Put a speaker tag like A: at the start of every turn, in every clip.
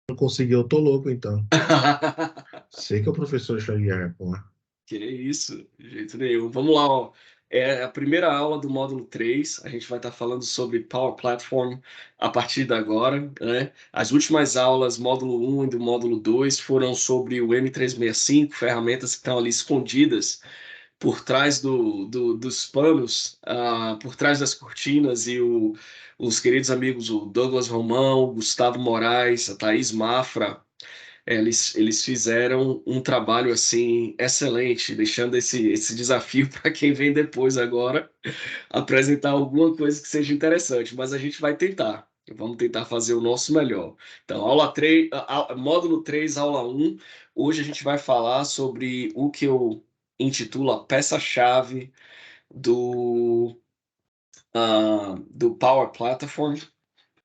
A: Não conseguiu, eu tô louco então. Sei que é o professor Xavier, pô.
B: Que isso, de jeito nenhum. Vamos lá, ó. É a primeira aula do módulo 3. A gente vai estar falando sobre Power Platform a partir de agora, né? As últimas aulas, módulo 1 e do módulo 2, foram sobre o M365, ferramentas que estão ali escondidas por trás dos panos, por trás das cortinas, e os queridos amigos, o Douglas Romão, o Gustavo Moraes, a Thaís Mafra, eles fizeram um trabalho assim excelente, deixando esse desafio para quem vem depois agora apresentar alguma coisa que seja interessante, mas a gente vai tentar. Vamos tentar fazer o nosso melhor. Então, aula 3, módulo 3, aula 1. Hoje a gente vai falar sobre o que eu intitulo a peça-chave do, do Power Platform,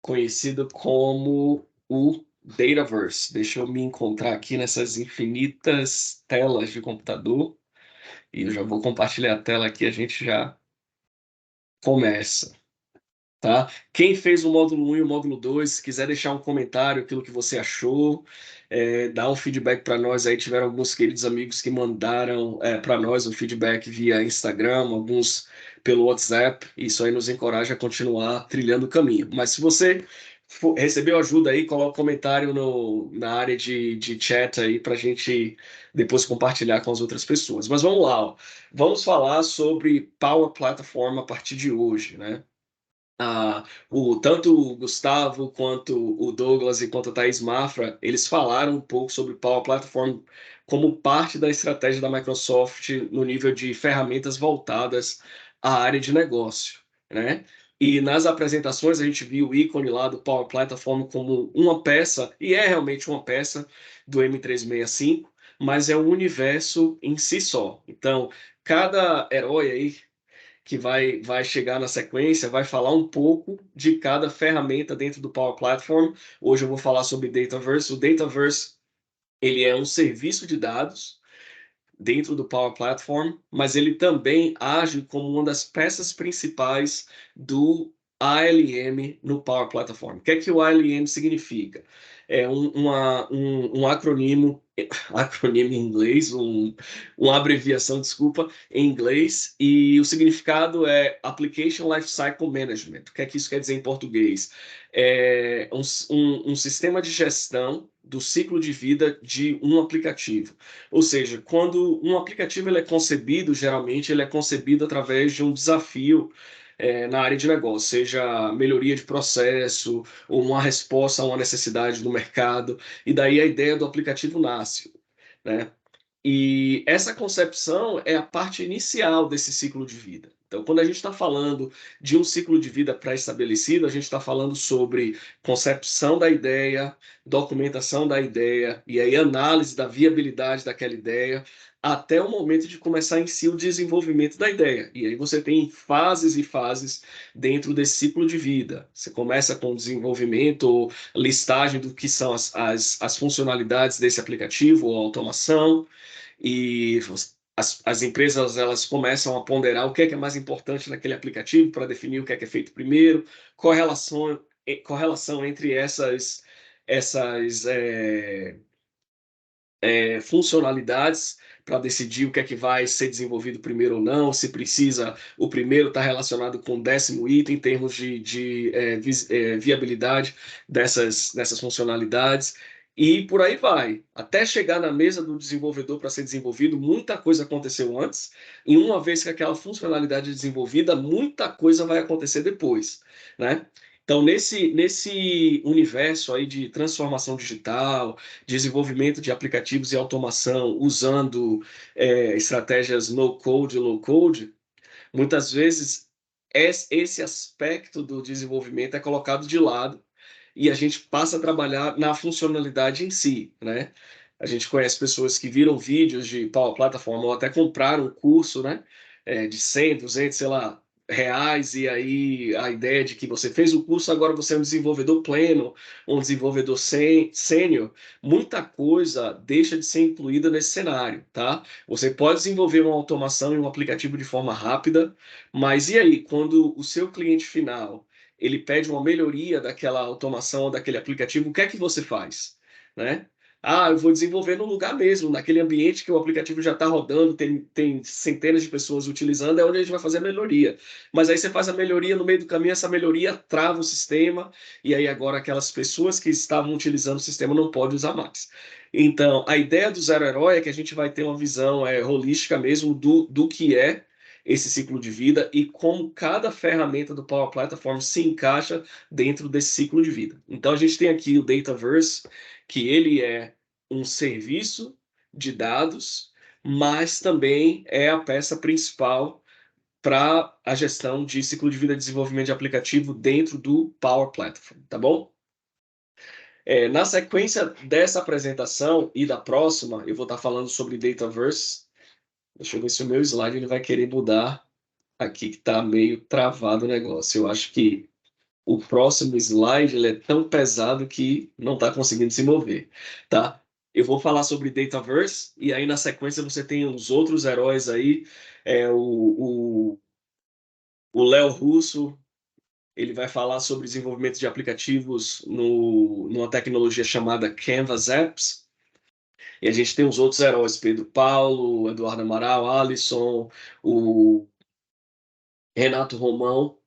B: conhecido como o Dataverse. Deixa eu me encontrar aqui nessas infinitas telas de computador e eu já vou compartilhar a tela aqui, a gente já começa, tá? Quem fez o módulo 1 e o módulo 2, se quiser deixar um comentário, aquilo que você achou, dá um feedback para nós aí. Tiveram alguns queridos amigos que mandaram para nós um feedback via Instagram, alguns pelo WhatsApp. Isso aí nos encoraja a continuar trilhando o caminho. Mas se você recebeu ajuda aí, coloca um comentário na área de chat aí para a gente depois compartilhar com as outras pessoas. Mas vamos lá, ó. Vamos falar sobre Power Platform a partir de hoje, né? Tanto o Gustavo quanto o Douglas e quanto a Thaís Mafra, eles falaram um pouco sobre Power Platform como parte da estratégia da Microsoft no nível de ferramentas voltadas à área de negócio, né? E nas apresentações a gente viu o ícone lá do Power Platform como uma peça, e é realmente uma peça do M365, mas é um universo em si só. Então, cada herói aí que vai chegar na sequência, vai falar um pouco de cada ferramenta dentro do Power Platform. Hoje eu vou falar sobre Dataverse. O Dataverse, ele é um serviço de dados dentro do Power Platform, mas ele também age como uma das peças principais do ALM no Power Platform. O que é que o ALM significa? É um acronimo, acronimo em inglês, uma abreviação, desculpa, em inglês, e o significado é Application Lifecycle Management. O que é que isso quer dizer em português? É um sistema de gestão do ciclo de vida de um aplicativo. Ou seja, quando um aplicativo ele é concebido, geralmente ele é concebido através de um desafio na área de negócio, seja melhoria de processo ou uma resposta a uma necessidade do mercado, e daí a ideia do aplicativo nasce, né? E essa concepção é a parte inicial desse ciclo de vida. Então, quando a gente está falando de um ciclo de vida pré-estabelecido, a gente está falando sobre concepção da ideia, documentação da ideia, e aí análise da viabilidade daquela ideia, até o momento de começar em si o desenvolvimento da ideia. E aí você tem fases e fases dentro desse ciclo de vida. Você começa com o desenvolvimento ou listagem do que são as funcionalidades desse aplicativo ou automação, e as empresas elas começam a ponderar o que é mais importante naquele aplicativo para definir o que é feito primeiro, correlação, correlação entre essas funcionalidades para decidir o que é que vai ser desenvolvido primeiro ou não, se precisa o primeiro estar relacionado com o 10º item em termos de viabilidade dessas funcionalidades. E por aí vai. Até chegar na mesa do desenvolvedor para ser desenvolvido, muita coisa aconteceu antes, e uma vez que aquela funcionalidade é desenvolvida, muita coisa vai acontecer depois, né? Então, nesse universo aí de transformação digital, desenvolvimento de aplicativos e automação usando estratégias no-code e low-code, muitas vezes esse aspecto do desenvolvimento é colocado de lado e a gente passa a trabalhar na funcionalidade em si, né? A gente conhece pessoas que viram vídeos de Power Platform ou até compraram um curso, né? De 100, 200, sei lá, reais, e aí a ideia de que você fez o curso, agora você é um desenvolvedor pleno, um desenvolvedor sênior, muita coisa deixa de ser incluída nesse cenário, tá? Você pode desenvolver uma automação e um aplicativo de forma rápida, mas e aí, quando o seu cliente final ele pede uma melhoria daquela automação ou daquele aplicativo, o que é que você faz? né? Eu vou desenvolver no lugar mesmo, naquele ambiente que o aplicativo já está rodando, tem centenas de pessoas utilizando, é onde a gente vai fazer a melhoria. Mas aí você faz a melhoria, no meio do caminho essa melhoria trava o sistema, e aí agora aquelas pessoas que estavam utilizando o sistema não podem usar mais. Então, a ideia do Zero Herói é que a gente vai ter uma visão holística mesmo do que é esse ciclo de vida e como cada ferramenta do Power Platform se encaixa dentro desse ciclo de vida. Então, a gente tem aqui o Dataverse, que ele é um serviço de dados, mas também é a peça principal para a gestão de ciclo de vida e desenvolvimento de aplicativo dentro do Power Platform, tá bom? Na sequência dessa apresentação e da próxima, eu vou estar falando sobre Dataverse. Deixa eu ver se o meu slide ele vai querer mudar aqui, que está meio travado o negócio. Eu acho que o próximo slide ele é tão pesado que não está conseguindo se mover, tá? Eu vou falar sobre Dataverse e aí na sequência você tem os outros heróis aí, o Léo Russo, ele vai falar sobre desenvolvimento de aplicativos numa tecnologia chamada Canvas Apps. E a gente tem os outros heróis, Pedro Paulo, Eduardo Amaral, Alisson, o Renato Romão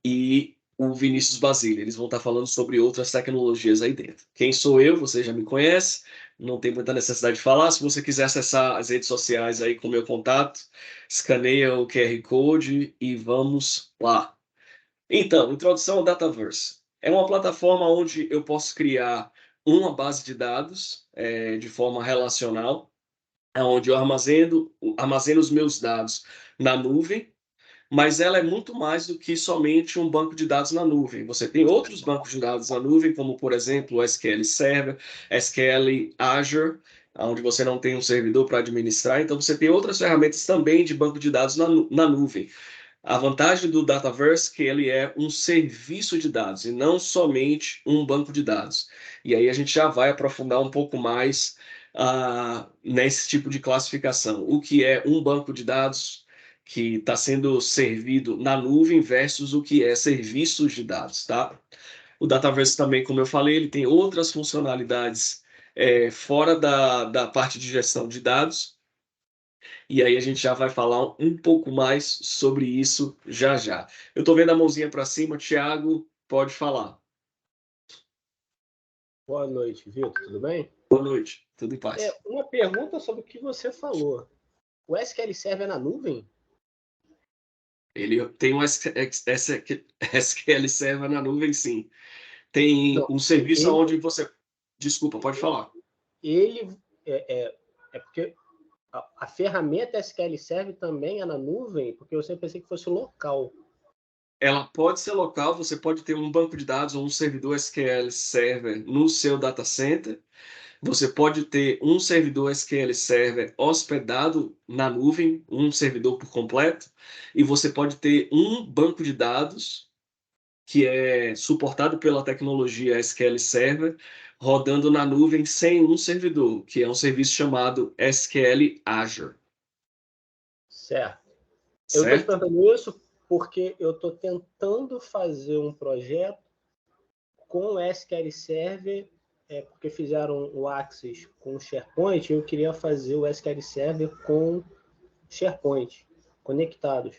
B: e o Vinícius Basílio. Eles vão estar falando sobre outras tecnologias aí dentro. Quem sou eu? Você já me conhece, não tem muita necessidade de falar. Se você quiser acessar as redes sociais aí com o meu contato, escaneia o QR Code e vamos lá. Então, introdução ao Dataverse. É uma plataforma onde eu posso criar uma base de dados de forma relacional, onde eu armazeno os meus dados na nuvem, mas ela é muito mais do que somente um banco de dados na nuvem. Você tem outros bancos de dados na nuvem, como, por exemplo, o SQL Server, SQL Azure, onde você não tem um servidor para administrar. Então, você tem outras ferramentas também de banco de dados na nuvem. A vantagem do Dataverse é que ele é um serviço de dados e não somente um banco de dados. E aí a gente já vai aprofundar um pouco mais nesse tipo de classificação. O que é um banco de dados que está sendo servido na nuvem versus o que é serviços de dados, tá? O Dataverse também, como eu falei, ele tem outras funcionalidades fora da parte de gestão de dados, e aí a gente já vai falar um pouco mais sobre isso já já. Eu estou vendo a mãozinha para cima, Thiago, pode falar.
C: Boa noite, Vitor, tudo bem?
B: Boa noite, tudo em paz.
C: Uma pergunta sobre o que você falou. O SQL Server é na nuvem?
B: Ele tem um SQL Server na nuvem, sim. Tem
C: Não,
B: um serviço onde você... Desculpa, pode falar.
C: Ele é porque a ferramenta SQL Server também é na nuvem? Porque eu sempre pensei que fosse local.
B: Ela pode ser local, você pode ter um banco de dados ou um servidor SQL Server no seu data center. Você pode ter um servidor SQL Server hospedado na nuvem, um servidor por completo, e você pode ter um banco de dados que é suportado pela tecnologia SQL Server, rodando na nuvem sem um servidor, que é um serviço chamado SQL Azure.
C: Certo. Eu estou te
B: Certo?
C: perguntando isso porque eu estou tentando fazer um projeto com o SQL Server, porque fizeram o Axis com o SharePoint, eu queria fazer o SQL Server com SharePoint, conectados.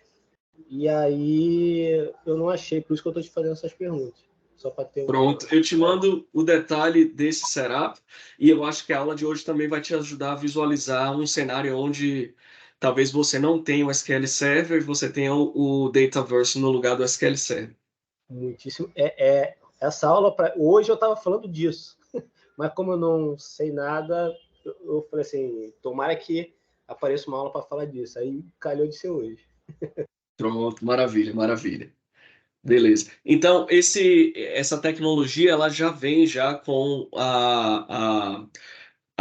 C: E aí eu não achei, por isso que eu estou te fazendo essas perguntas. Só para ter
B: Pronto, eu te mando o detalhe desse setup e eu acho que a aula de hoje também vai te ajudar a visualizar um cenário onde talvez você não tenha o SQL Server e você tenha o Dataverse no lugar do SQL Server.
C: Muitíssimo. Essa aula, hoje eu estava falando disso, mas como eu não sei nada, eu falei assim, tomara que apareça uma aula para falar disso. Aí calhou de ser hoje.
B: Pronto, maravilha, maravilha. Beleza. Então, essa tecnologia ela já vem já com a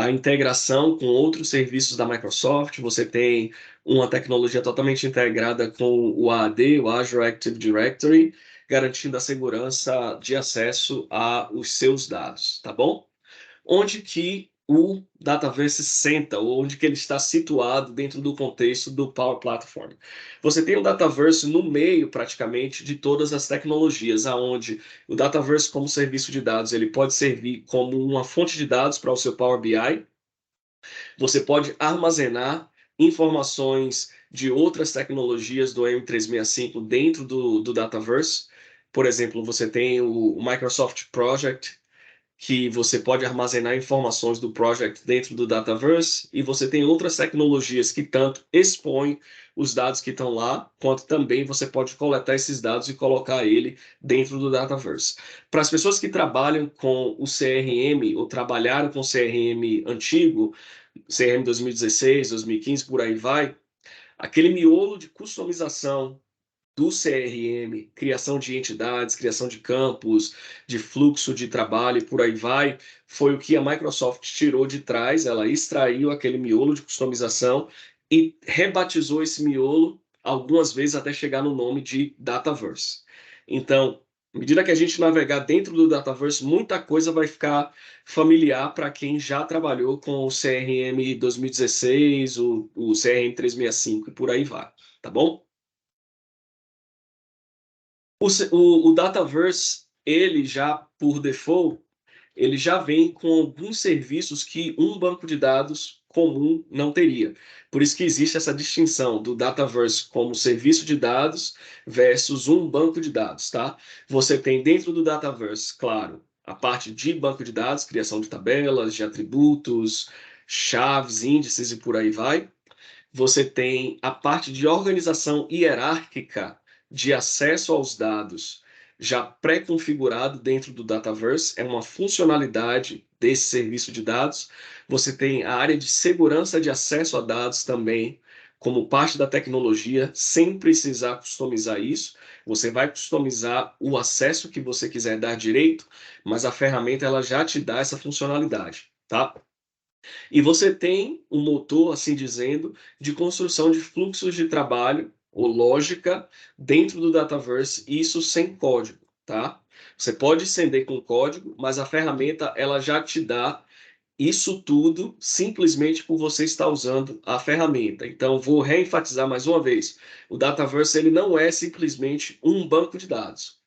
B: integração com outros serviços da Microsoft. Você tem uma tecnologia totalmente integrada com o AAD, o Azure Active Directory, garantindo a segurança de acesso aos seus dados, tá bom? Onde que o Dataverse senta, ou onde que ele está situado dentro do contexto do Power Platform. Você tem o Dataverse no meio, praticamente, de todas as tecnologias, aonde o Dataverse como serviço de dados, ele pode servir como uma fonte de dados para o seu Power BI. Você pode armazenar informações de outras tecnologias do M365 dentro do Dataverse. Por exemplo, você tem o Microsoft Project, que você pode armazenar informações do project dentro do Dataverse, e você tem outras tecnologias que tanto expõem os dados que estão lá, quanto também você pode coletar esses dados e colocar ele dentro do Dataverse. Para as pessoas que trabalham com o CRM, ou trabalharam com o CRM antigo, CRM 2016, 2015, por aí vai, aquele miolo de customização do CRM, criação de entidades, criação de campos, de fluxo de trabalho e por aí vai, foi o que a Microsoft tirou de trás. Ela extraiu aquele miolo de customização e rebatizou esse miolo algumas vezes até chegar no nome de Dataverse. Então, à medida que a gente navegar dentro do Dataverse, muita coisa vai ficar familiar para quem já trabalhou com o CRM 2016, o CRM 365 e por aí vai, tá bom? O Dataverse, ele já, por default, ele já vem com alguns serviços que um banco de dados comum não teria. Por isso que existe essa distinção do Dataverse como serviço de dados versus um banco de dados, tá? Você tem dentro do Dataverse, claro, a parte de banco de dados, criação de tabelas, de atributos, chaves, índices e por aí vai. Você tem a parte de organização hierárquica de acesso aos dados já pré-configurado dentro do Dataverse, é uma funcionalidade desse serviço de dados. Você tem a área de segurança de acesso a dados também, como parte da tecnologia, sem precisar customizar isso. Você vai customizar o acesso que você quiser dar direito, mas a ferramenta ela já te dá essa funcionalidade, tá? E você tem um motor, assim dizendo, de construção de fluxos de trabalho ou lógica dentro do Dataverse, isso sem código, tá? Você pode estender com código, mas a ferramenta ela já te dá isso tudo simplesmente por você estar usando a ferramenta. Então, vou reenfatizar mais uma vez. O Dataverse ele não é simplesmente um banco de dados.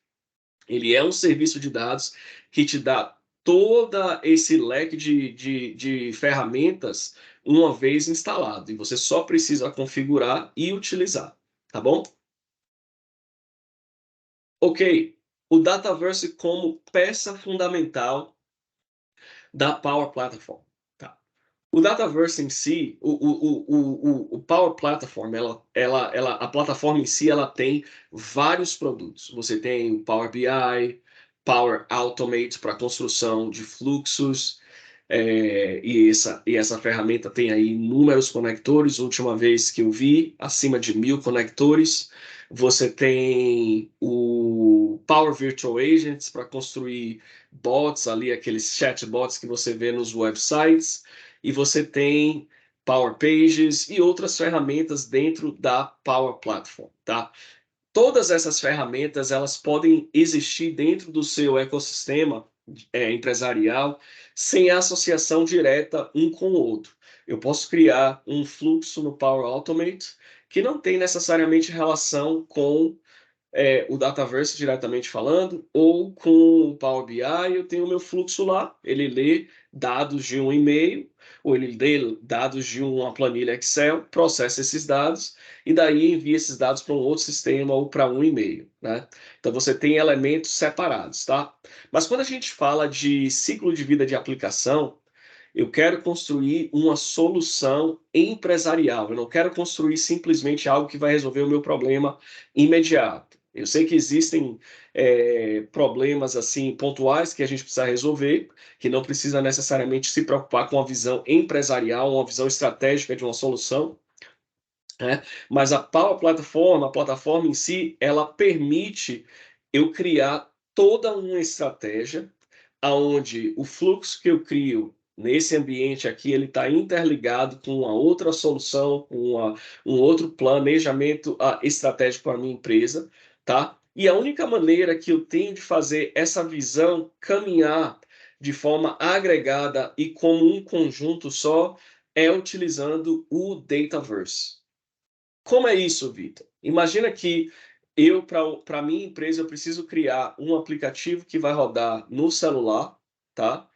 B: Ele é um serviço de dados que te dá todo esse leque de ferramentas uma vez instalado. E você só precisa configurar e utilizar. Tá bom? Ok. O Dataverse como peça fundamental da Power Platform. Tá. O Dataverse em si, o Power Platform, a plataforma em si, ela tem vários produtos. Você tem o Power BI, Power Automate para construção de fluxos, e essa ferramenta tem aí inúmeros conectores. A última vez que eu vi, acima de 1000 conectores. Você tem o Power Virtual Agents para construir bots ali, aqueles chatbots que você vê nos websites. E você tem Power Pages e outras ferramentas dentro da Power Platform, tá? Todas essas ferramentas elas podem existir dentro do seu ecossistema empresarial sem associação direta um com o outro. Eu posso criar um fluxo no Power Automate que não tem necessariamente relação com o Dataverse diretamente falando, ou com o Power BI, eu tenho o meu fluxo lá, ele lê dados de um e-mail, ou ele lê dados de uma planilha Excel, processa esses dados, e daí envia esses dados para um outro sistema ou para um e-mail, né? Então você tem elementos separados, tá? Mas quando a gente fala de ciclo de vida de aplicação, eu quero construir uma solução empresarial. Eu não quero construir simplesmente algo que vai resolver o meu problema imediato. Eu sei que existem problemas assim pontuais que a gente precisa resolver, que não precisa necessariamente se preocupar com a visão empresarial, uma visão estratégica de uma solução, né? Mas a Power Platform, a plataforma em si, ela permite eu criar toda uma estratégia aonde o fluxo que eu crio nesse ambiente aqui ele está interligado com uma outra solução, com um outro planejamento estratégico para a minha empresa, tá? E a única maneira que eu tenho de fazer essa visão caminhar de forma agregada e como um conjunto só é utilizando o Dataverse. Como é isso, Vitor? Imagina que para a minha empresa, eu preciso criar um aplicativo que vai rodar no celular, tá?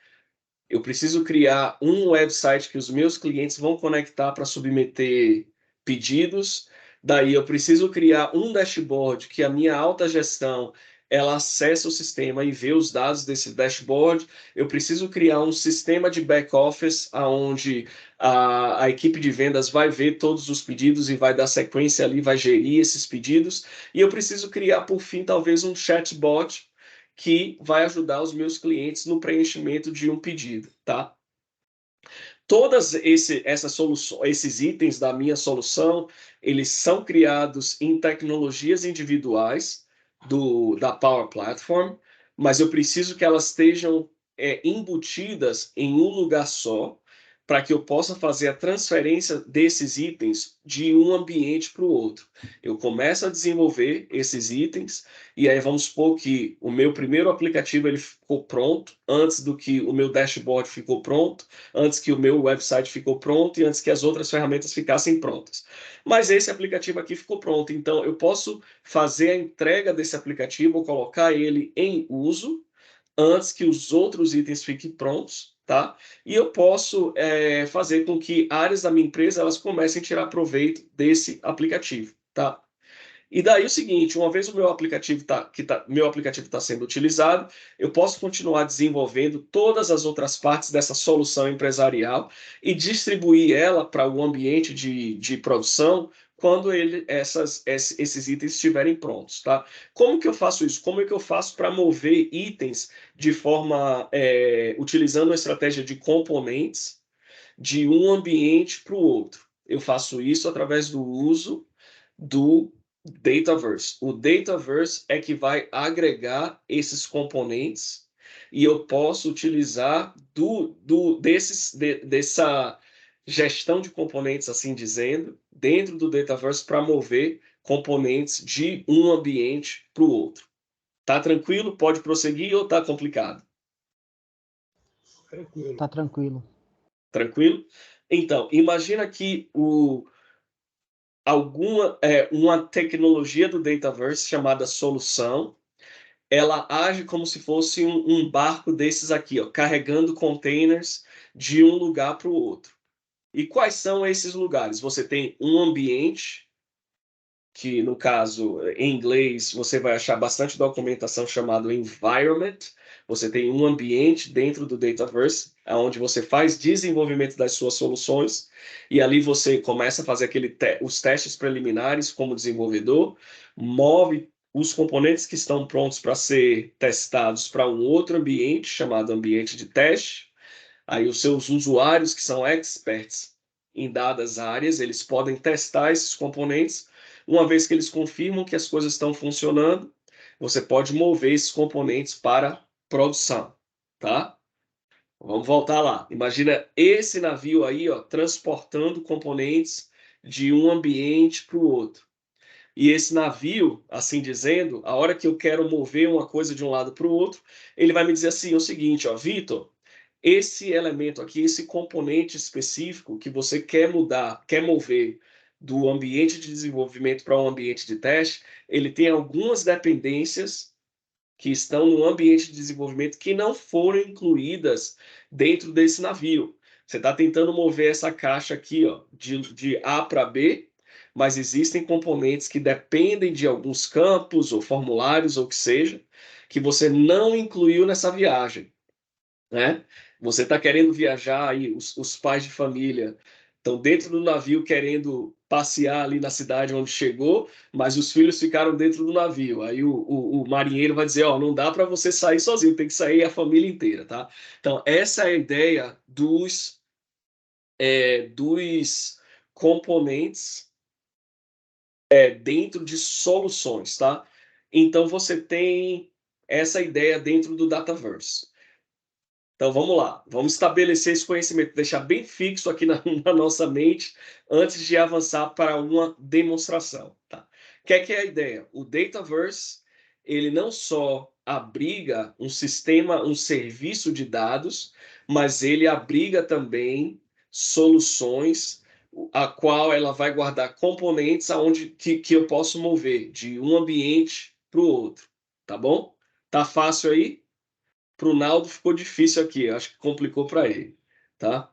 B: Eu preciso criar um website que os meus clientes vão conectar para submeter pedidos. Daí eu preciso criar um dashboard que a minha alta gestão ela acessa o sistema e vê os dados desse dashboard. Eu preciso criar um sistema de back-office onde a equipe de vendas vai ver todos os pedidos e vai dar sequência ali, vai gerir esses pedidos. E eu preciso criar, por fim, talvez um chatbot que vai ajudar os meus clientes no preenchimento de um pedido, tá? Todas essas soluções, esses itens da minha solução, eles são criados em tecnologias individuais da Power Platform, mas eu preciso que elas estejam embutidas em um lugar só, para que eu possa fazer a transferência desses itens de um ambiente para o outro. Eu começo a desenvolver esses itens, e aí vamos supor que o meu primeiro aplicativo ele ficou pronto, antes do que o meu dashboard ficou pronto, antes que o meu website ficou pronto e antes que as outras ferramentas ficassem prontas. Mas esse aplicativo aqui ficou pronto, então eu posso fazer a entrega desse aplicativo, ou colocar ele em uso, antes que os outros itens fiquem prontos, tá? E eu posso fazer com que áreas da minha empresa elas comecem a tirar proveito desse aplicativo, tá? E daí o seguinte, uma vez o meu aplicativo está sendo utilizado, eu posso continuar desenvolvendo todas as outras partes dessa solução empresarial e distribuir ela para o ambiente de produção quando esses itens estiverem prontos, tá? Como que eu faço isso? Como é que eu faço para mover itens de forma utilizando uma estratégia de componentes de um ambiente para o outro? Eu faço isso através do uso do Dataverse. O Dataverse é que vai agregar esses componentes e eu posso utilizar dessa gestão de componentes, assim dizendo, dentro do Dataverse para mover componentes de um ambiente para o outro. Tá tranquilo? Pode prosseguir ou tá complicado?
C: Tranquilo.
D: Tá tranquilo.
B: Tranquilo? Então, imagina que uma tecnologia do Dataverse chamada solução, ela age como se fosse um barco desses aqui, ó, carregando containers de um lugar para o outro. E quais são esses lugares? Você tem um ambiente, que no caso, em inglês, você vai achar bastante documentação chamado environment. Você tem um ambiente dentro do Dataverse, onde você faz desenvolvimento das suas soluções, e ali você começa a fazer os testes preliminares como desenvolvedor, move os componentes que estão prontos para ser testados para um outro ambiente, chamado ambiente de teste. Aí os seus usuários, que são experts em dadas áreas, eles podem testar esses componentes. Uma vez que eles confirmam que as coisas estão funcionando, você pode mover esses componentes para produção, tá? Vamos voltar lá. Imagina esse navio aí, ó, transportando componentes de um ambiente para o outro. E esse navio, assim dizendo, a hora que eu quero mover uma coisa de um lado para o outro, ele vai me dizer assim, o seguinte, ó, Vitor, esse elemento aqui, esse componente específico que você quer mudar, quer mover do ambiente de desenvolvimento para um ambiente de teste, ele tem algumas dependências que estão no ambiente de desenvolvimento que não foram incluídas dentro desse navio. Você está tentando mover essa caixa aqui, ó, de A para B, mas existem componentes que dependem de alguns campos ou formulários ou que seja, que você não incluiu nessa viagem, né? Você está querendo viajar aí, os pais de família estão dentro do navio querendo passear ali na cidade onde chegou, mas os filhos ficaram dentro do navio. Aí o marinheiro vai dizer, ó, não dá para você sair sozinho, tem que sair a família inteira, tá? Então, essa é a ideia dos componentes dentro de soluções, tá? Então, você tem essa ideia dentro do Dataverse. Então vamos lá, vamos estabelecer esse conhecimento, deixar bem fixo aqui na nossa mente antes de avançar para uma demonstração. Tá? O que é a ideia? O Dataverse, ele não só abriga um sistema, um serviço de dados, mas ele abriga também soluções a qual ela vai guardar componentes aonde que eu posso mover de um ambiente para o outro, tá bom? Tá fácil aí? Para o Naldo ficou difícil aqui, acho que complicou para ele, tá?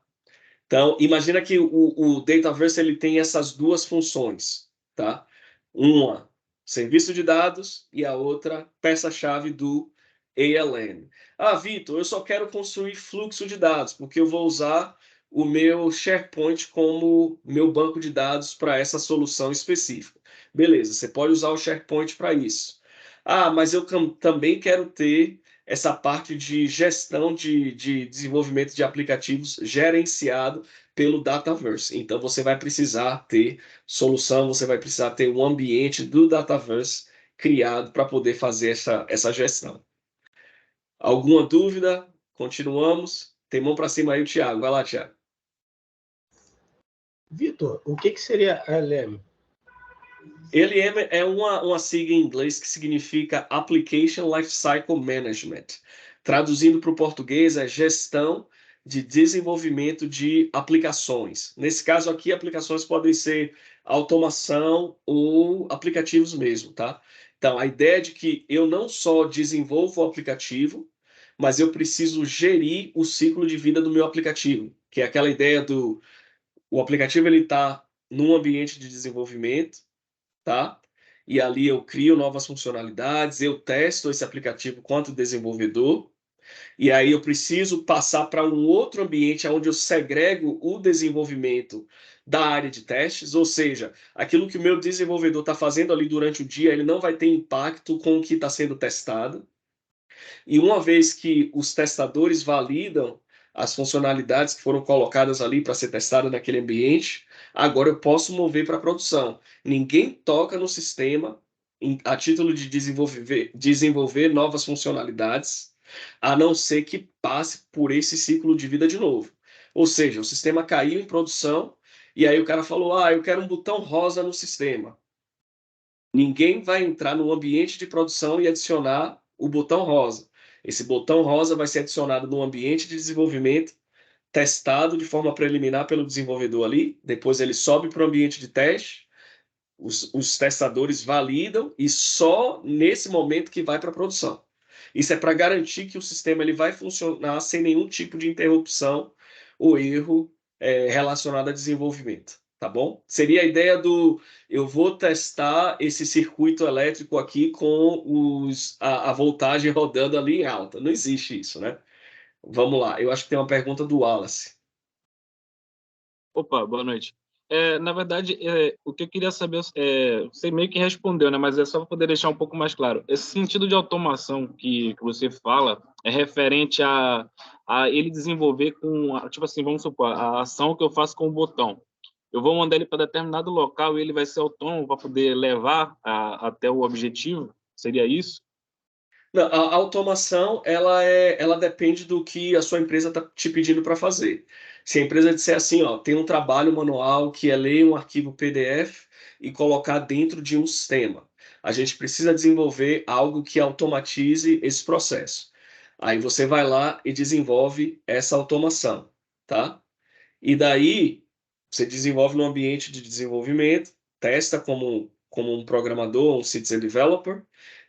B: Então, imagina que o Dataverse ele tem essas duas funções, tá? Uma, serviço de dados, e a outra, peça-chave do ALM. Ah, Vitor, eu só quero construir fluxo de dados, porque eu vou usar o meu SharePoint como meu banco de dados para essa solução específica. Beleza, você pode usar o SharePoint para isso. Ah, mas eu também quero ter essa parte de gestão de desenvolvimento de aplicativos gerenciado pelo Dataverse. Então, você vai precisar ter solução, você vai precisar ter um ambiente do Dataverse criado para poder fazer essa gestão. Alguma dúvida? Continuamos. Tem mão para cima aí o Thiago. Vai lá, Thiago.
C: Vitor, o que seria ALM?
B: ALM é uma sigla em inglês que significa Application Lifecycle Management. Traduzindo para o português, é gestão de desenvolvimento de aplicações. Nesse caso aqui, aplicações podem ser automação ou aplicativos mesmo, tá? Então, a ideia é de que eu não só desenvolvo o aplicativo, mas eu preciso gerir o ciclo de vida do meu aplicativo, que é aquela ideia do o aplicativo ele está num ambiente de desenvolvimento, tá? E ali eu crio novas funcionalidades, eu testo esse aplicativo quanto desenvolvedor, e aí eu preciso passar para um outro ambiente onde eu segrego o desenvolvimento da área de testes, ou seja, aquilo que o meu desenvolvedor está fazendo ali durante o dia, ele não vai ter impacto com o que está sendo testado. E uma vez que os testadores validam as funcionalidades que foram colocadas ali para ser testada naquele ambiente, agora eu posso mover para a produção. Ninguém toca no sistema a título de desenvolver novas funcionalidades, a não ser que passe por esse ciclo de vida de novo. Ou seja, o sistema caiu em produção e aí o cara falou: "Ah, eu quero um botão rosa no sistema". Ninguém vai entrar no ambiente de produção e adicionar o botão rosa. Esse botão rosa vai ser adicionado no ambiente de desenvolvimento, testado de forma preliminar pelo desenvolvedor ali, depois ele sobe para o ambiente de teste, os testadores validam e só nesse momento que vai para a produção. Isso é para garantir que o sistema ele vai funcionar sem nenhum tipo de interrupção ou erro relacionado a desenvolvimento, tá bom? Seria a ideia do eu vou testar esse circuito elétrico aqui com a voltagem rodando ali em alta. Não existe isso, né? Vamos lá, eu acho que tem uma pergunta do Wallace.
D: Opa, boa noite. Na verdade, o que eu queria saber, você meio que respondeu, né? Mas é só para poder deixar um pouco mais claro. Esse sentido de automação que você fala é referente a ele desenvolver tipo assim, vamos supor, a ação que eu faço com o botão. Eu vou mandar ele para determinado local e ele vai ser autônomo para poder levar até o objetivo? Seria isso?
B: Não, a automação ela depende do que a sua empresa está te pedindo para fazer. Se a empresa disser assim, ó, tem um trabalho manual que é ler um arquivo PDF e colocar dentro de um sistema. A gente precisa desenvolver algo que automatize esse processo. Aí você vai lá e desenvolve essa automação, tá? E daí você desenvolve no ambiente de desenvolvimento, testa como um programador, um citizen developer,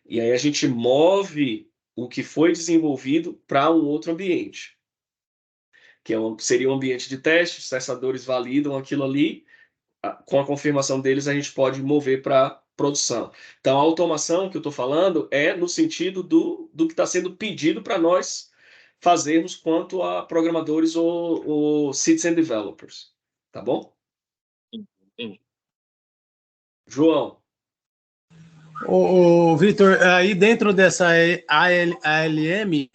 B: e aí a gente move o que foi desenvolvido para um outro ambiente, que seria um ambiente de teste, os testadores validam aquilo ali, com a confirmação deles a gente pode mover para produção. Então a automação que eu estou falando é no sentido do que está sendo pedido para nós fazermos quanto a programadores ou citizen developers. Tá bom?
D: Entendi.
B: João.
E: Vitor, aí dentro dessa ALM,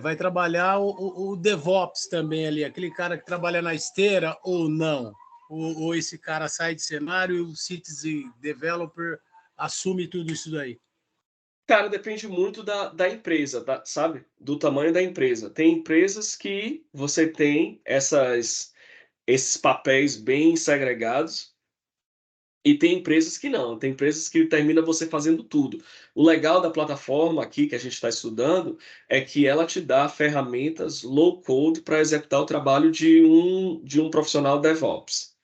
E: vai trabalhar o DevOps também ali, aquele cara que trabalha na esteira ou não? Ou esse cara sai de cenário e o Citizen Developer assume tudo isso daí?
B: Cara, depende muito da empresa, sabe? Do tamanho da empresa. Tem empresas que você tem esses papéis bem segregados, E tem empresas que não, tem empresas que termina você fazendo tudo. O legal da plataforma aqui que a gente está estudando é que ela te dá ferramentas low code para executar o trabalho de um profissional DevOps.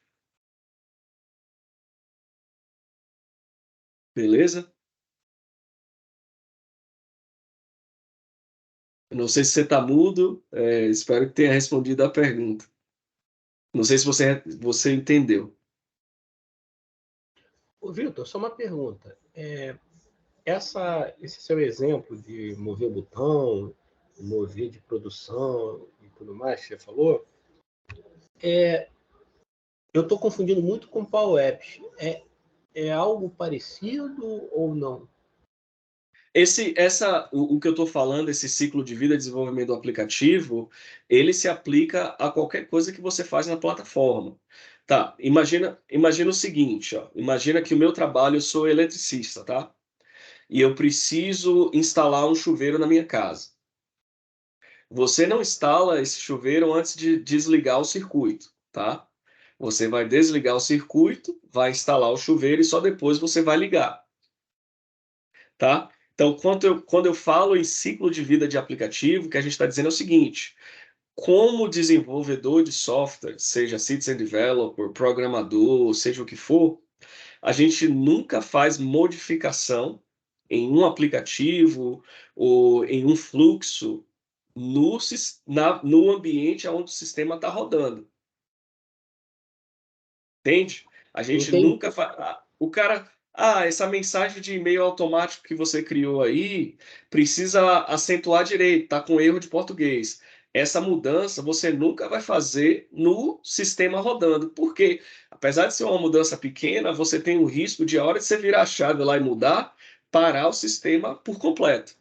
B: Beleza? Eu não sei se você está mudo, espero que tenha respondido a pergunta. Não sei se você entendeu.
C: Ô, Vitor, só uma pergunta. Esse seu exemplo de mover botão, mover de produção e tudo mais que você falou, eu estou confundindo muito com Power Apps. É algo parecido ou não?
B: O que eu estou falando, esse ciclo de vida de desenvolvimento do aplicativo, ele se aplica a qualquer coisa que você faz na plataforma. Tá, imagina o seguinte, ó, imagina que o meu trabalho, eu sou eletricista, tá? E eu preciso instalar um chuveiro na minha casa. Você não instala esse chuveiro antes de desligar o circuito, tá? Você vai desligar o circuito, vai instalar o chuveiro e só depois você vai ligar, tá? Então, quando eu falo em ciclo de vida de aplicativo, o que a gente está dizendo é o seguinte: como desenvolvedor de software, seja citizen developer, programador, seja o que for, a gente nunca faz modificação em um aplicativo ou em um fluxo no ambiente onde o sistema está rodando. Entende? A gente
C: Entendi.
B: nunca faz. O cara. Essa mensagem de e-mail automático que você criou aí precisa acentuar direito, tá com erro de português. Essa mudança você nunca vai fazer no sistema rodando, porque apesar de ser uma mudança pequena, você tem o risco de a hora de você virar a chave lá e mudar, parar o sistema por completo.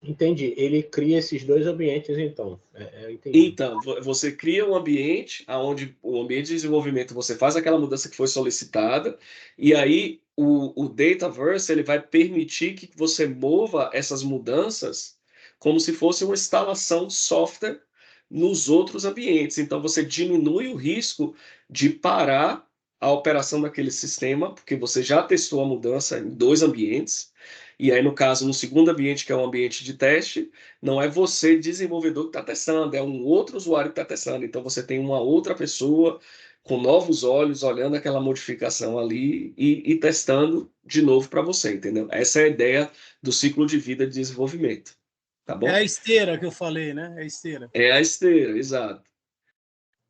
C: Entendi. Ele cria esses dois ambientes, então. Eu entendi.
B: Então, você cria um ambiente onde o ambiente de desenvolvimento você faz aquela mudança que foi solicitada, e aí o Dataverse ele vai permitir que você mova essas mudanças como se fosse uma instalação de software nos outros ambientes. Então, você diminui o risco de parar a operação daquele sistema, porque você já testou a mudança em dois ambientes, e aí, no caso, no segundo ambiente, que é um ambiente de teste, não é você, desenvolvedor, que está testando, é um outro usuário que está testando. Então, você tem uma outra pessoa com novos olhos olhando aquela modificação ali e testando de novo para você, entendeu? Essa é a ideia do ciclo de vida de desenvolvimento. Tá bom?
E: É a esteira que eu falei, né? É a esteira.
B: É a esteira, exato.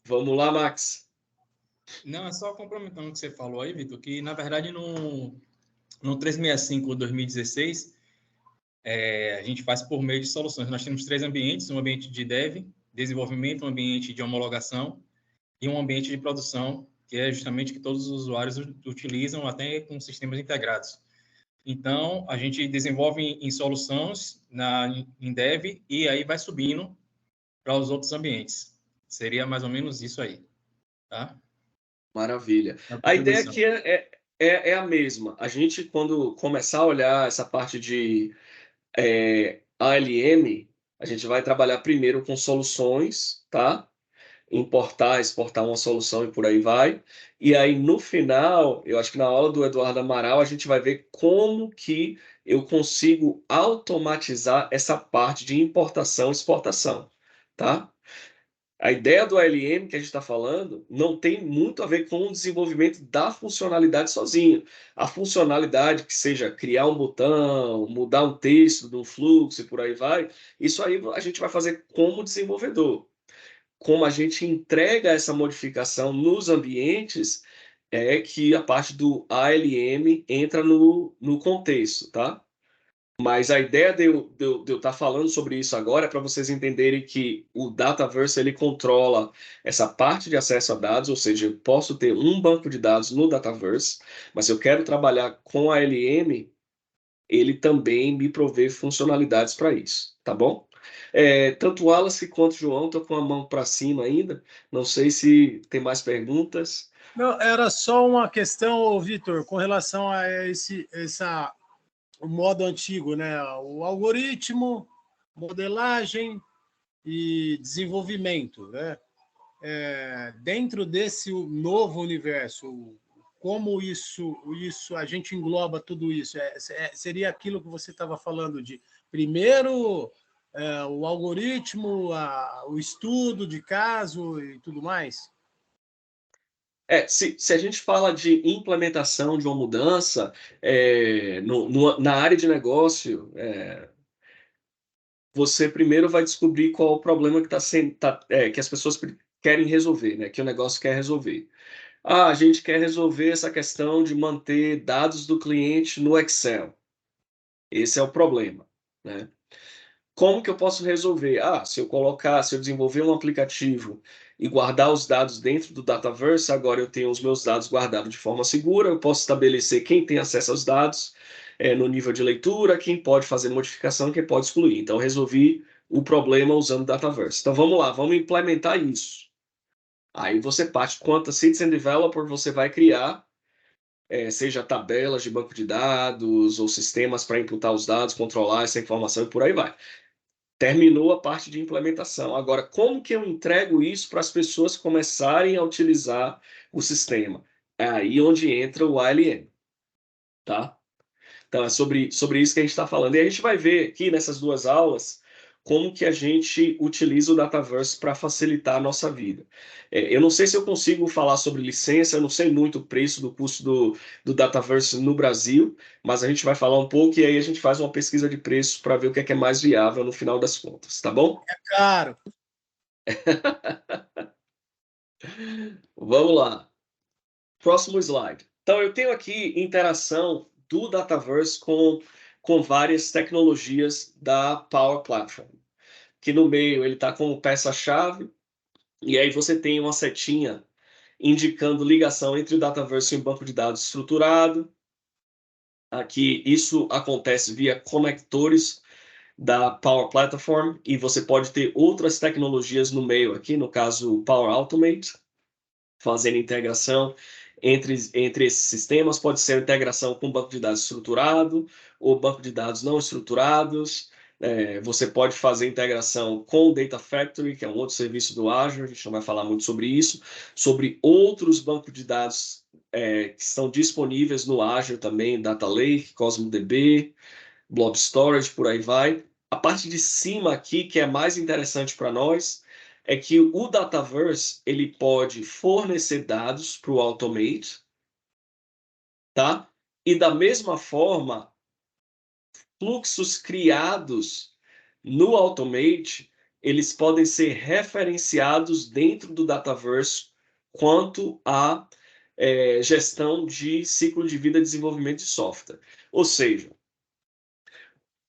B: Vamos lá, Max.
F: Não, é só complementando o que você falou aí, Vitor, que na verdade no 365 2016, a gente faz por meio de soluções. Nós temos 3 ambientes: um ambiente de dev, desenvolvimento, um ambiente de homologação e um ambiente de produção, que é justamente que todos os usuários utilizam até com sistemas integrados. Então, a gente desenvolve em soluções em dev e aí vai subindo para os outros ambientes. Seria mais ou menos isso aí, tá?
B: Maravilha. A ideia aqui é a mesma. A gente, quando começar a olhar essa parte de ALM, a gente vai trabalhar primeiro com soluções, tá? Importar, exportar uma solução e por aí vai. E aí, no final, eu acho que na aula do Eduardo Amaral, a gente vai ver como que eu consigo automatizar essa parte de importação e exportação, tá? A ideia do ALM que a gente está falando não tem muito a ver com o desenvolvimento da funcionalidade sozinho. A funcionalidade que seja criar um botão, mudar um texto de um fluxo e por aí vai, isso aí a gente vai fazer como desenvolvedor. Como a gente entrega essa modificação nos ambientes, é que a parte do ALM entra no contexto, tá? Mas a ideia de eu estar falando sobre isso agora é para vocês entenderem que o Dataverse ele controla essa parte de acesso a dados, ou seja, eu posso ter um banco de dados no Dataverse, mas se eu quero trabalhar com a LM, ele também me provê funcionalidades para isso, tá bom? Tanto o Wallace quanto o João estão com a mão para cima ainda. Não sei se tem mais perguntas.
E: Não, era só uma questão, Vitor, com relação a o modo antigo, né? O algoritmo, modelagem e desenvolvimento, né? Dentro desse novo universo, como isso a gente engloba tudo isso? Seria aquilo que você estava falando de, primeiro, o algoritmo, o estudo de caso e tudo mais?
B: Se a gente fala de implementação de uma mudança na área de negócio, você primeiro vai descobrir qual o problema que as pessoas querem resolver, né? Que o negócio quer resolver. A gente quer resolver essa questão de manter dados do cliente no Excel. Esse é o problema, né? Como que eu posso resolver? Se eu desenvolver um aplicativo e guardar os dados dentro do Dataverse, agora eu tenho os meus dados guardados de forma segura, eu posso estabelecer quem tem acesso aos dados, no nível de leitura, quem pode fazer modificação, quem pode excluir. Então, eu resolvi o problema usando o Dataverse. Então, vamos lá, vamos implementar isso. Aí você parte quantas Citizen Developer você vai criar, seja tabelas de banco de dados ou sistemas para imputar os dados, controlar essa informação e por aí vai. Terminou a parte de implementação. Agora, como que eu entrego isso para as pessoas começarem a utilizar o sistema? É aí onde entra o ALM, tá? Então, é sobre isso que a gente está falando. E a gente vai ver aqui nessas duas aulas como que a gente utiliza o Dataverse para facilitar a nossa vida. Eu não sei se eu consigo falar sobre licença, eu não sei muito o preço do custo do Dataverse no Brasil, mas a gente vai falar um pouco e aí a gente faz uma pesquisa de preço para ver o que é mais viável no final das contas, tá bom?
E: É caro.
B: Vamos lá. Próximo slide. Então, eu tenho aqui interação do Dataverse com várias tecnologias da Power Platform. Que no meio ele está como peça-chave, e aí você tem uma setinha indicando ligação entre o Dataverse e um banco de dados estruturado. Aqui isso acontece via conectores da Power Platform, e você pode ter outras tecnologias no meio aqui, no caso o Power Automate, fazendo integração entre esses sistemas. Pode ser integração com banco de dados estruturado ou banco de dados não estruturados. Você pode fazer integração com o Data Factory, que é um outro serviço do Azure, a gente não vai falar muito sobre isso, sobre outros bancos de dados que estão disponíveis no Azure também, Data Lake, CosmoDB, Blob Storage, por aí vai. A parte de cima aqui, que é mais interessante para nós, é que o Dataverse ele pode fornecer dados para o Automate, tá? E da mesma forma, fluxos criados no Automate, eles podem ser referenciados dentro do Dataverse quanto à gestão de ciclo de vida de desenvolvimento de software. Ou seja,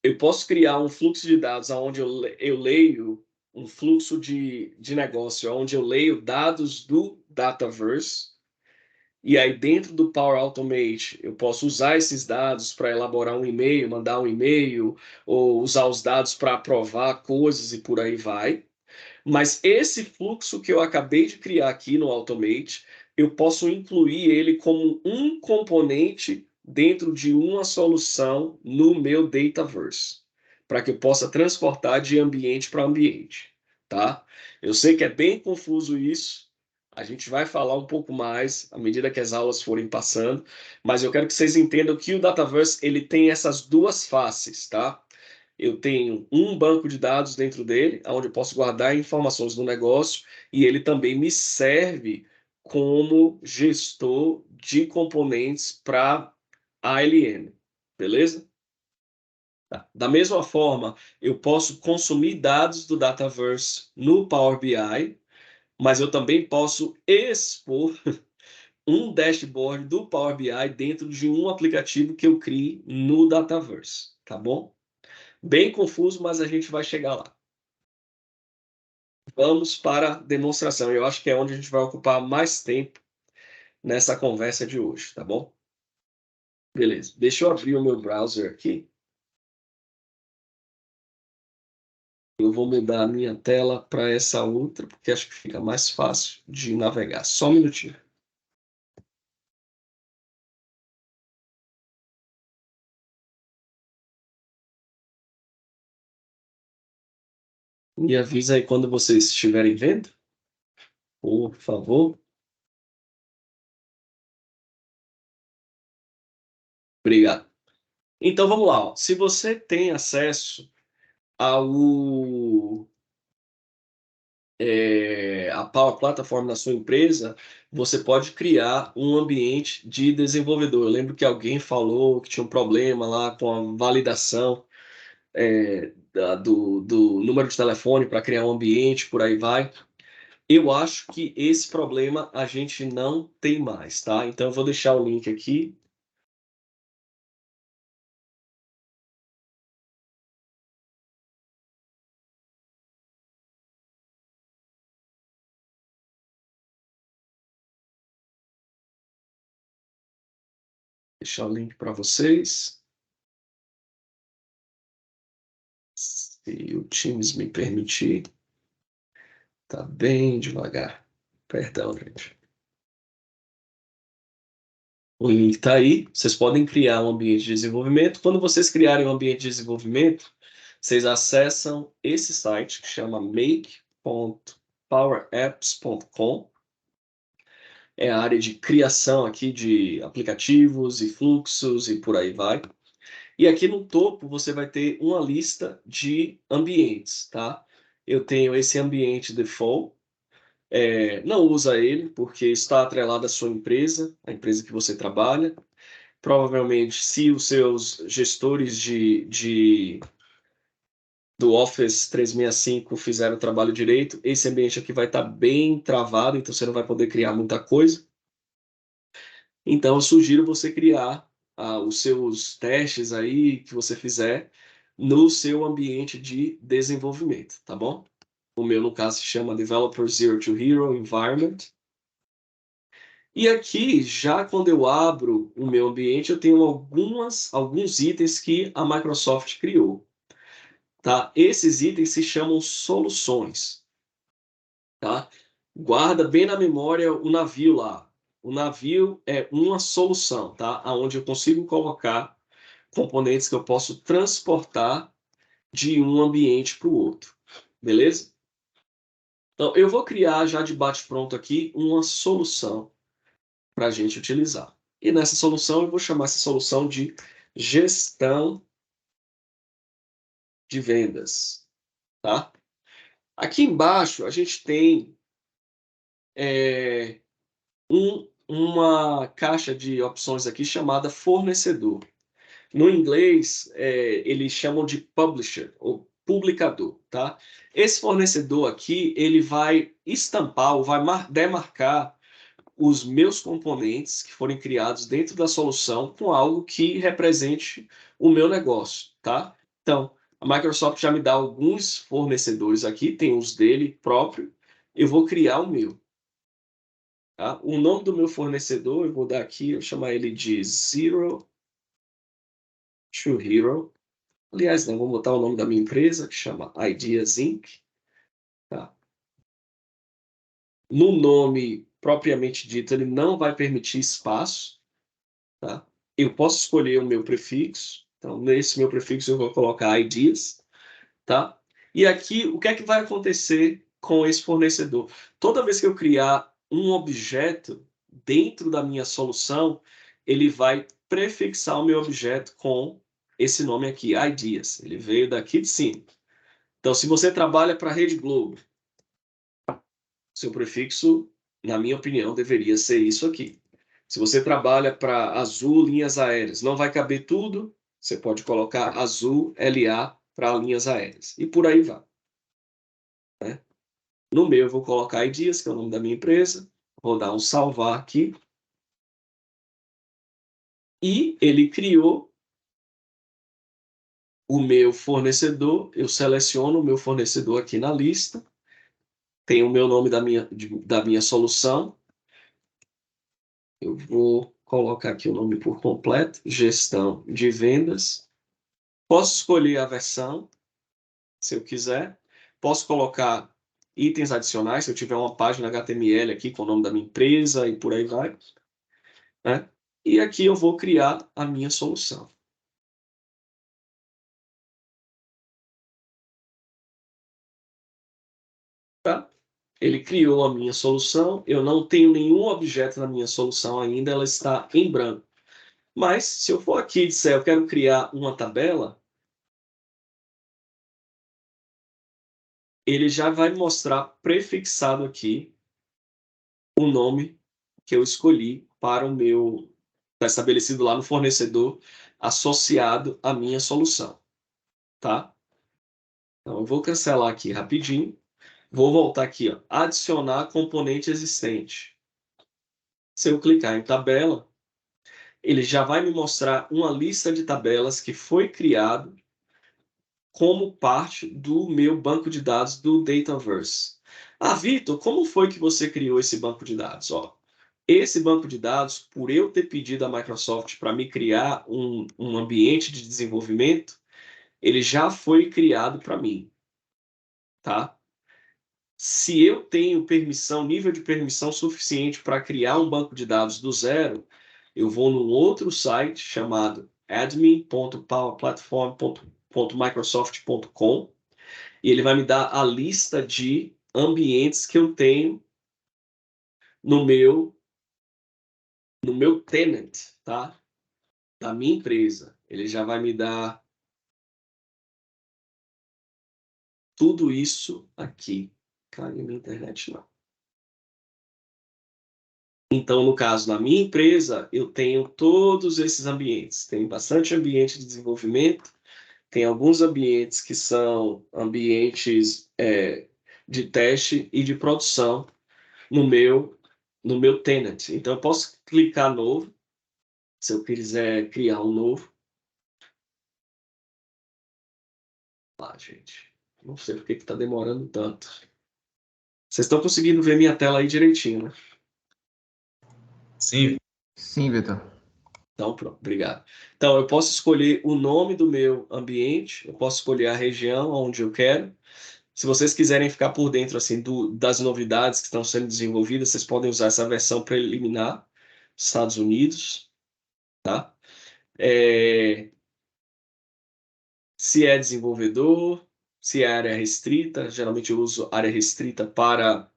B: eu posso criar um fluxo de dados onde eu leio um fluxo de negócio, onde eu leio dados do Dataverse, e aí dentro do Power Automate eu posso usar esses dados para elaborar um e-mail, mandar um e-mail, ou usar os dados para aprovar coisas e por aí vai. Mas esse fluxo que eu acabei de criar aqui no Automate, eu posso incluir ele como um componente dentro de uma solução no meu Dataverse, para que eu possa transportar de ambiente para ambiente, tá? Eu sei que é bem confuso isso, a gente vai falar um pouco mais à medida que as aulas forem passando, mas eu quero que vocês entendam que o Dataverse ele tem essas duas faces, tá? Eu tenho um banco de dados dentro dele, onde eu posso guardar informações do negócio, e ele também me serve como gestor de componentes para a ALM, beleza? Tá. Da mesma forma, eu posso consumir dados do Dataverse no Power BI, mas eu também posso expor um dashboard do Power BI dentro de um aplicativo que eu crie no Dataverse, tá bom? Bem confuso, mas a gente vai chegar lá. Vamos para a demonstração. Eu acho que é onde a gente vai ocupar mais tempo nessa conversa de hoje, tá bom? Beleza. Deixa eu abrir o meu browser aqui. Eu vou mudar a minha tela para essa outra, porque acho que fica mais fácil de navegar. Só um minutinho. Me avisa aí quando vocês estiverem vendo, por favor. Obrigado. Então, vamos lá. Ó. Se você tem acesso a Power Platform na sua empresa, você pode criar um ambiente de desenvolvedor. Eu lembro que alguém falou que tinha um problema lá com a validação do número de telefone para criar um ambiente, por aí vai. Eu acho que esse problema a gente não tem mais, tá? Então eu vou deixar o link aqui. Deixar o link para vocês. Se o Teams me permitir. Tá bem devagar. Perdão, gente. O link está aí. Vocês podem criar um ambiente de desenvolvimento. Quando vocês criarem um ambiente de desenvolvimento, vocês acessam esse site que chama make.powerapps.com. É a área de criação aqui de aplicativos e fluxos e por aí vai. E aqui no topo você vai ter uma lista de ambientes, tá? Eu tenho esse ambiente default. Não usa ele porque está atrelado à sua empresa, a empresa que você trabalha. Provavelmente, se os seus gestores do Office 365 fizeram o trabalho direito, esse ambiente aqui vai estar bem travado, então você não vai poder criar muita coisa. Então, eu sugiro você criar os seus testes aí que você fizer no seu ambiente de desenvolvimento, tá bom? O meu, no caso, se chama Developer Zero to Hero Environment. E aqui, já quando eu abro o meu ambiente, eu tenho alguns itens que a Microsoft criou. Tá? Esses itens se chamam soluções. Tá? Guarda bem na memória o navio lá. O navio é uma solução, tá? Onde eu consigo colocar componentes que eu posso transportar de um ambiente para o outro. Beleza? Então, eu vou criar já de bate-pronto aqui uma solução para a gente utilizar. E nessa solução, eu vou chamar essa solução de gestão de vendas. Tá? Aqui embaixo, a gente tem uma caixa de opções aqui chamada fornecedor. No inglês, eles chamam de publisher, ou publicador. Tá? Esse fornecedor aqui, ele vai estampar ou vai demarcar os meus componentes que forem criados dentro da solução com algo que represente o meu negócio, tá? Então, a Microsoft já me dá alguns fornecedores aqui, tem os dele próprio, eu vou criar o meu. Tá? O nome do meu fornecedor, eu vou dar aqui, eu vou chamar ele de Zero to Hero. Aliás, não, vou botar o nome da minha empresa, que chama Ideas Inc. Tá? No nome propriamente dito, ele não vai permitir espaço. Tá? Eu posso escolher o meu prefixo. Então, nesse meu prefixo, eu vou colocar Ideas. Tá? E aqui, o que é que vai acontecer com esse fornecedor? Toda vez que eu criar um objeto dentro da minha solução, ele vai prefixar o meu objeto com esse nome aqui, Ideas. Ele veio daqui de cima. Então, se você trabalha para a Rede Globo, seu prefixo, na minha opinião, deveria ser isso aqui. Se você trabalha para Azul Linhas Aéreas, não vai caber tudo, você pode colocar Azul LA para linhas aéreas. E por aí vai. Né? No meu, eu vou colocar Ideas, que é o nome da minha empresa. Vou dar um salvar aqui. E ele criou o meu fornecedor. Eu seleciono o meu fornecedor aqui na lista. Tem o meu nome da minha solução. Eu vou colocar aqui o nome por completo. Gestão de vendas. Posso escolher a versão, se eu quiser. Posso colocar itens adicionais, se eu tiver uma página HTML aqui com o nome da minha empresa e por aí vai. Né? E aqui eu vou criar a minha solução. Tá? Ele criou a minha solução, eu não tenho nenhum objeto na minha solução ainda, ela está em branco. Mas, se eu for aqui e disser, eu quero criar uma tabela, ele já vai mostrar prefixado aqui o nome que eu escolhi para o meu, está estabelecido lá no fornecedor, associado à minha solução, tá? Então, eu vou cancelar aqui rapidinho. Vou voltar aqui, ó, adicionar componente existente. Se eu clicar em tabela, ele já vai me mostrar uma lista de tabelas que foi criado como parte do meu banco de dados do Dataverse. Ah, Vitor, como foi que você criou esse banco de dados? Ó, esse banco de dados, por eu ter pedido à Microsoft para me criar um ambiente de desenvolvimento, ele já foi criado para mim, tá? Se eu tenho permissão, nível de permissão suficiente para criar um banco de dados do zero, eu vou num outro site chamado admin.powerplatform.microsoft.com e ele vai me dar a lista de ambientes que eu tenho no meu tenant, tá? Da minha empresa. Ele já vai me dar tudo isso aqui. Caiu minha internet, não. Então, no caso da minha empresa, eu tenho todos esses ambientes. Tem bastante ambiente de desenvolvimento, tem alguns ambientes que são ambientes de teste e de produção no meu tenant. Então, eu posso clicar novo, se eu quiser criar um novo. Ah, gente, não sei por que está demorando tanto. Vocês estão conseguindo ver minha tela aí direitinho, né?
F: Sim.
G: Sim, Vitor.
B: Então, pronto, obrigado. Então, eu posso escolher o nome do meu ambiente, eu posso escolher a região onde eu quero. Se vocês quiserem ficar por dentro assim das novidades que estão sendo desenvolvidas, vocês podem usar essa versão preliminar, Estados Unidos, tá? Se é desenvolvedor, se é área restrita, geralmente eu uso área restrita para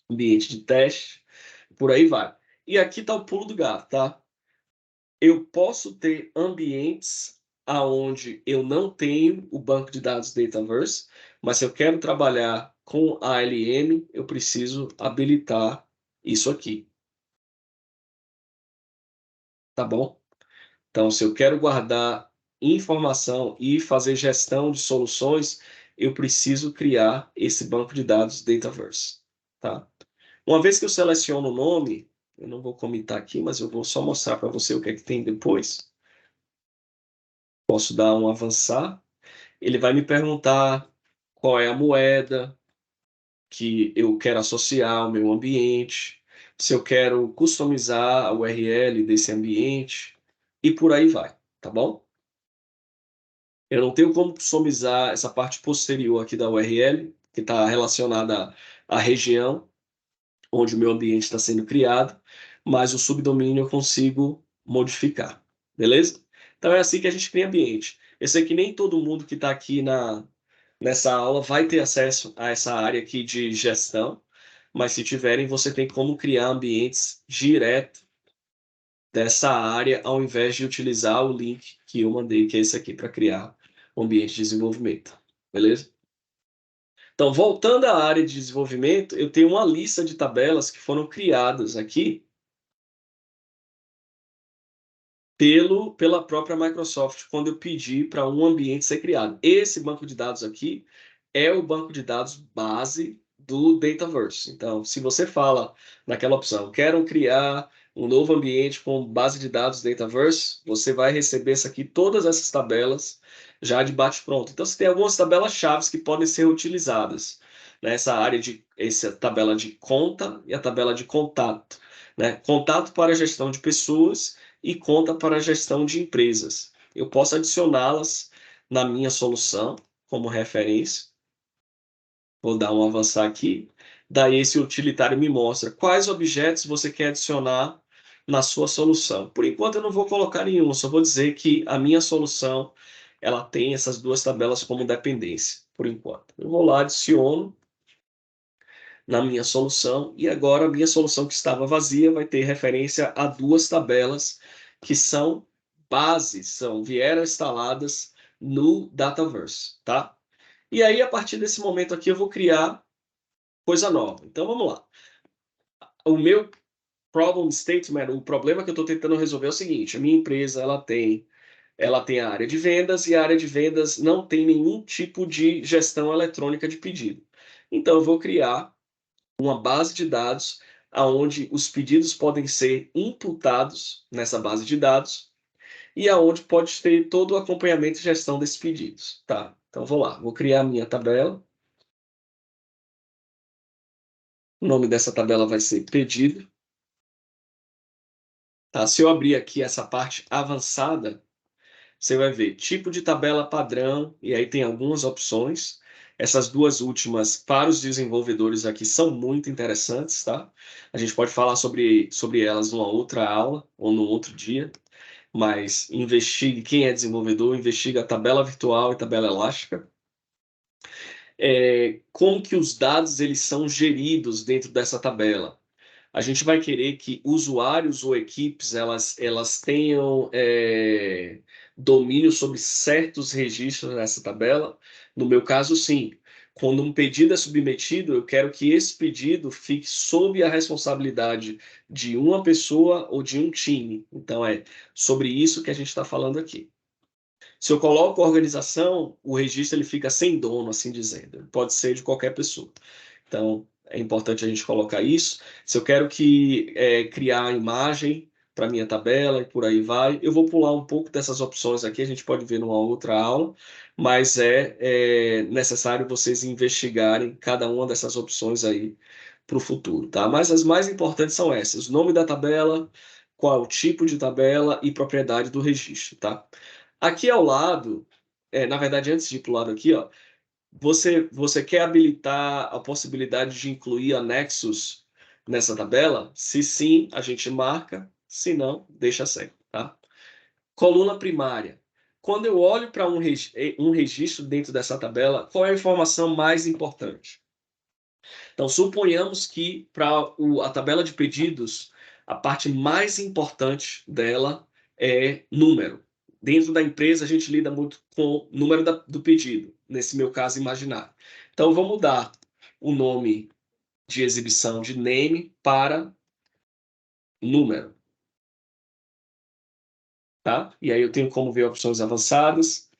B: ambiente de teste, por aí vai. E aqui está o pulo do gato, tá? Eu posso ter ambientes aonde eu não tenho o banco de dados Dataverse, mas se eu quero trabalhar com ALM, eu preciso habilitar isso aqui. Tá bom? Então, se eu quero guardar informação e fazer gestão de soluções, eu preciso criar esse banco de dados Dataverse. Tá? Uma vez que eu seleciono o nome, eu não vou comentar aqui, mas eu vou só mostrar para você o que é que tem depois. Posso dar um avançar. Ele vai me perguntar qual é a moeda que eu quero associar ao meu ambiente, se eu quero customizar a URL desse ambiente e por aí vai, tá bom? Eu não tenho como customizar essa parte posterior aqui da URL, que está relacionada à região onde o meu ambiente está sendo criado, mas o subdomínio eu consigo modificar, beleza? Então é assim que a gente cria ambiente. Eu sei que nem todo mundo que está aqui nessa aula vai ter acesso a essa área aqui de gestão, mas se tiverem, você tem como criar ambientes direto dessa área, ao invés de utilizar o link que eu mandei, que é esse aqui, para criar um ambiente de desenvolvimento, beleza? Então, voltando à área de desenvolvimento, eu tenho uma lista de tabelas que foram criadas aqui pela própria Microsoft, quando eu pedi para um ambiente ser criado. Esse banco de dados aqui é o banco de dados base do Dataverse. Então, se você fala naquela opção, quero criar um novo ambiente com base de dados Dataverse, você vai receber todas essas tabelas já de bate-pronto. Então, você tem algumas tabelas-chave que podem ser utilizadas nessa área essa tabela de conta e a tabela de contato, né? Contato para a gestão de pessoas e conta para a gestão de empresas. Eu posso adicioná-las na minha solução como referência. Vou dar um avançar aqui. Daí esse utilitário me mostra quais objetos você quer adicionar na sua solução. Por enquanto eu não vou colocar nenhum, só vou dizer que a minha solução ela tem essas duas tabelas como dependência, por enquanto. Eu vou lá, adiciono na minha solução e agora a minha solução que estava vazia vai ter referência a duas tabelas que são bases, vieram instaladas no Dataverse, tá? E aí, a partir desse momento aqui, eu vou criar coisa nova. Então, vamos lá. O meu problem statement, o problema que eu estou tentando resolver é o seguinte: a minha empresa ela tem a área de vendas e a área de vendas não tem nenhum tipo de gestão eletrônica de pedido. Então, eu vou criar uma base de dados aonde os pedidos podem ser imputados nessa base de dados e aonde pode ter todo o acompanhamento e gestão desses pedidos. Tá? Então, vou lá, vou criar a minha tabela. O nome dessa tabela vai ser pedido. Tá? Se eu abrir aqui essa parte avançada, você vai ver tipo de tabela padrão, e aí tem algumas opções. Essas duas últimas, para os desenvolvedores aqui, são muito interessantes, tá? A gente pode falar sobre elas numa outra aula ou num outro dia, mas investigue, quem é desenvolvedor, investiga a tabela virtual e tabela elástica. Como que os dados eles são geridos dentro dessa tabela? A gente vai querer que usuários ou equipes elas tenham domínio sobre certos registros nessa tabela. No meu caso, sim. Quando um pedido é submetido, eu quero que esse pedido fique sob a responsabilidade de uma pessoa ou de um time. Então, é sobre isso que a gente está falando aqui. Se eu coloco organização, o registro ele fica sem dono, assim dizendo. Pode ser de qualquer pessoa. Então, é importante a gente colocar isso. Se eu quero criar a imagem para minha tabela e por aí vai, eu vou pular um pouco dessas opções aqui, a gente pode ver numa outra aula, mas é necessário vocês investigarem cada uma dessas opções aí para o futuro, tá? Mas as mais importantes são essas: o nome da tabela, qual é o tipo de tabela e propriedade do registro, tá? Aqui ao lado, na verdade, antes de ir para o lado aqui, ó, você quer habilitar a possibilidade de incluir anexos nessa tabela? Se sim, a gente marca. Se não, deixa sem, tá? Coluna primária. Quando eu olho para um registro dentro dessa tabela, qual é a informação mais importante? Então, suponhamos que para a tabela de pedidos, a parte mais importante dela é número. Dentro da empresa, a gente lida muito com o número do pedido, nesse meu caso imaginário. Então, eu vou mudar o nome de exibição de name para número. Tá? E aí eu tenho como ver opções avançadas.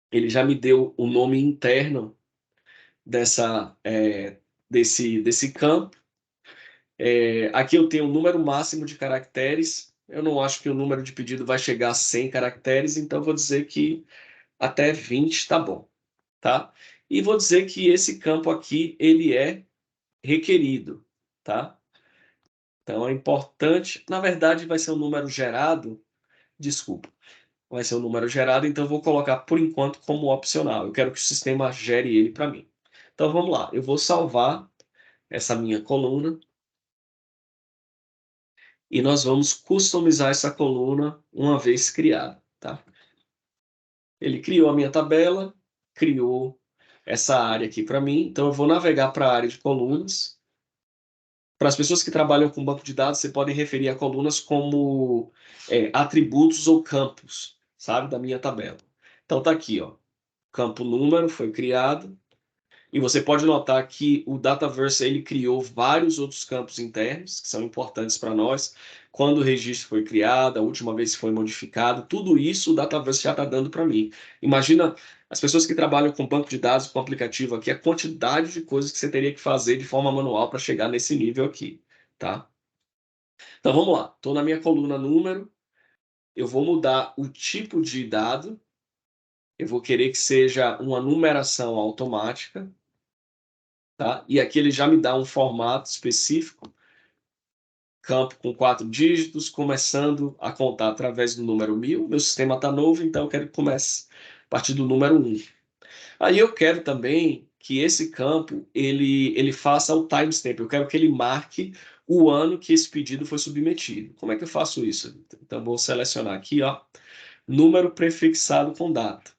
B: Ele já me deu o nome interno desse campo. Aqui eu tenho o número máximo de caracteres. Eu não acho que o número de pedido vai chegar a 100 caracteres, então vou dizer que até 20 está bom, tá? E vou dizer que esse campo aqui, ele é requerido, tá? Então é importante, na verdade vai ser um número gerado, desculpa, vai ser um número gerado, então eu vou colocar por enquanto como opcional. Eu quero que o sistema gere ele para mim. Então vamos lá, eu vou salvar essa minha coluna e nós vamos customizar essa coluna uma vez criada, tá? Ele criou a minha tabela, criou essa área aqui para mim, então eu vou navegar para a área de colunas. Para as pessoas que trabalham com banco de dados, você pode referir a colunas como atributos ou campos, sabe, da minha tabela. Então tá aqui, ó, campo número foi criado, e você pode notar que o Dataverse ele criou vários outros campos internos que são importantes para nós. Quando o registro foi criado, a última vez que foi modificado, tudo isso o Dataverse já está dando para mim. Imagina as pessoas que trabalham com banco de dados, com aplicativo aqui, a quantidade de coisas que você teria que fazer de forma manual para chegar nesse nível aqui, tá? Então vamos lá. Estou na minha coluna número. Eu vou mudar o tipo de dado. Eu vou querer que seja uma numeração automática. Tá? E aqui ele já me dá um formato específico, campo com 4 dígitos, começando a contar através do número 1000. Meu sistema está novo, então eu quero que comece a partir do número 1. Aí eu quero também que esse campo ele faça o timestamp. Eu quero que ele marque o ano que esse pedido foi submetido. Como é que eu faço isso? Então vou selecionar aqui, ó, número prefixado com data.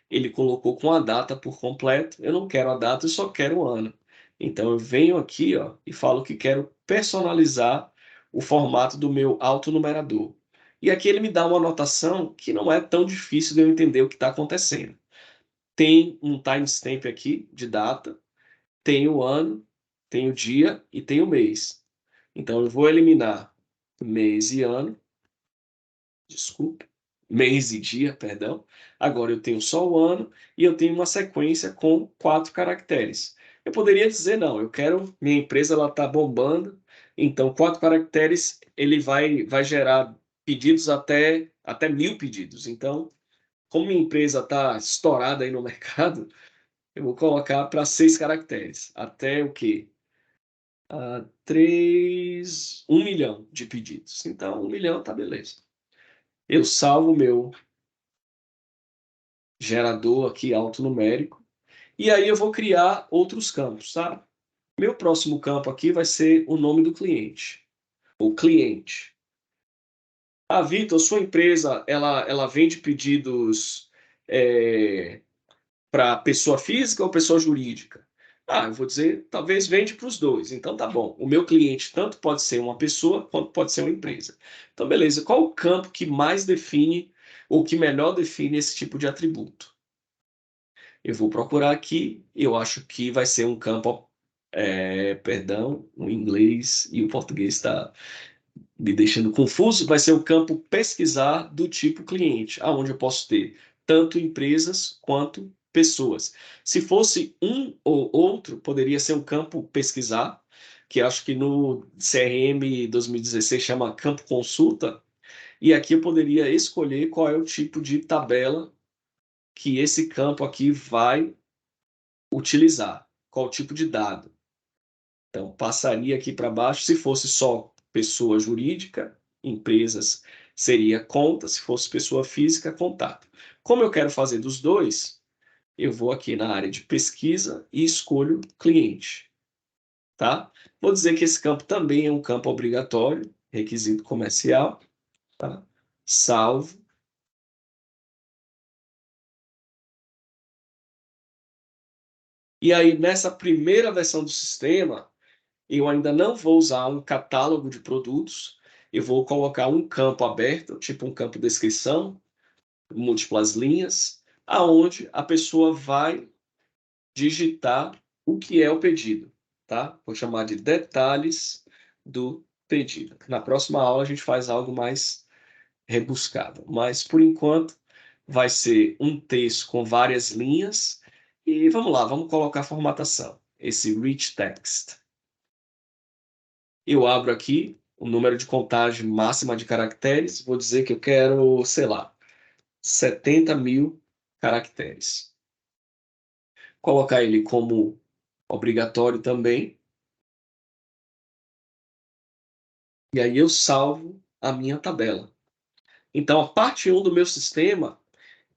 B: Ele colocou com a data por completo. Eu não quero a data, eu só quero o ano. Então eu venho aqui, ó, e falo que quero personalizar o formato do meu autonumerador. E aqui ele me dá uma anotação que não é tão difícil de eu entender o que está acontecendo. Tem um timestamp aqui de data, tem o ano, tem o dia e tem o mês. Então eu vou eliminar mês e ano, desculpa, mês e dia, perdão. Agora eu tenho só o ano e eu tenho uma sequência com 4 caracteres. Eu poderia dizer, não, eu quero, minha empresa ela está bombando, então 4 caracteres ele vai gerar pedidos até 1.000 pedidos. Então, como minha empresa está estourada aí no mercado, eu vou colocar para 6 caracteres. Até o quê? 1 milhão de pedidos. Então, 1 milhão tá beleza. Eu salvo o meu gerador aqui alfanumérico e aí eu vou criar outros campos, tá? Meu próximo campo aqui vai ser o nome do cliente, o cliente. Ah, Vitor, sua empresa, ela vende pedidos para pessoa física ou pessoa jurídica? Ah, eu vou dizer, talvez vende para os dois. Então tá bom. O meu cliente tanto pode ser uma pessoa quanto pode ser uma empresa. Então, beleza. Qual o campo que mais define ou que melhor define esse tipo de atributo? Eu vou procurar aqui. Eu acho que vai ser um campo, perdão, o inglês e o português está me deixando confuso. Vai ser o campo pesquisar do tipo cliente, aonde eu posso ter tanto empresas quanto pessoas. Se fosse um ou outro, poderia ser um campo pesquisar, que acho que no CRM 2016 chama campo consulta, e aqui eu poderia escolher qual é o tipo de tabela que esse campo aqui vai utilizar, qual o tipo de dado. Então, passaria aqui para baixo, se fosse só pessoa jurídica, empresas seria conta, se fosse pessoa física, contato. Como eu quero fazer dos dois, eu vou aqui na área de pesquisa e escolho cliente, tá? Vou dizer que esse campo também é um campo obrigatório, requisito comercial, tá? Salvo. E aí, nessa primeira versão do sistema, eu ainda não vou usar um catálogo de produtos, eu vou colocar um campo aberto, tipo um campo de descrição, múltiplas linhas, aonde a pessoa vai digitar o que é o pedido, tá? Vou chamar de detalhes do pedido. Na próxima aula a gente faz algo mais rebuscado, mas por enquanto vai ser um texto com várias linhas e vamos lá, vamos colocar a formatação, esse rich text. Eu abro aqui o número de contagem máxima de caracteres, vou dizer que eu quero, sei lá, 70.000 caracteres. Colocar ele como obrigatório também. E aí eu salvo a minha tabela. Então, a parte 1 do meu sistema,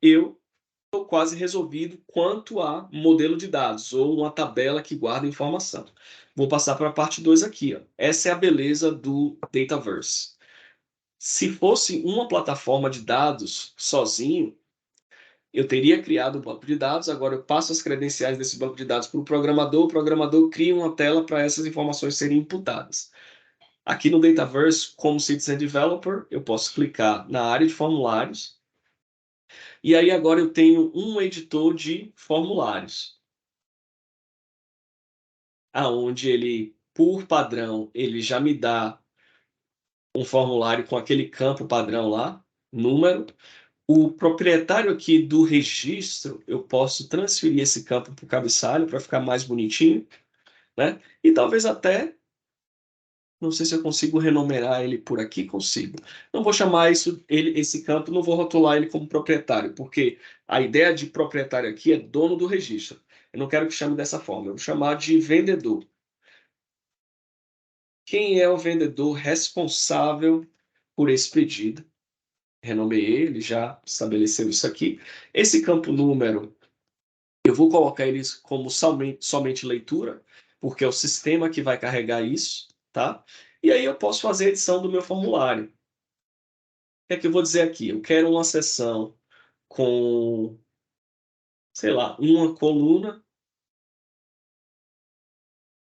B: eu estou quase resolvido quanto a modelo de dados, ou uma tabela que guarda informação. Vou passar para a parte 2 aqui. Ó. Essa é a beleza do Dataverse. Se fosse uma plataforma de dados sozinho, eu teria criado um banco de dados, agora eu passo as credenciais desse banco de dados para o programador cria uma tela para essas informações serem imputadas. Aqui no Dataverse, como Citizen Developer, eu posso clicar na área de formulários, e aí agora eu tenho um editor de formulários, aonde ele, por padrão, ele já me dá um formulário com aquele campo padrão lá, número. O proprietário aqui do registro, eu posso transferir esse campo para o cabeçalho para ficar mais bonitinho, né? E talvez até, não sei se eu consigo renomear ele por aqui, consigo. Não vou chamar esse campo, não vou rotular ele como proprietário, porque a ideia de proprietário aqui é dono do registro. Eu não quero que chame dessa forma, eu vou chamar de vendedor. Quem é o vendedor responsável por esse pedido? Renomeei, ele já estabeleceu isso aqui. Esse campo número, eu vou colocar eles como somente leitura, porque é o sistema que vai carregar isso, tá? E aí eu posso fazer a edição do meu formulário. O que é que eu vou dizer aqui? Eu quero uma seção com, sei lá, uma coluna,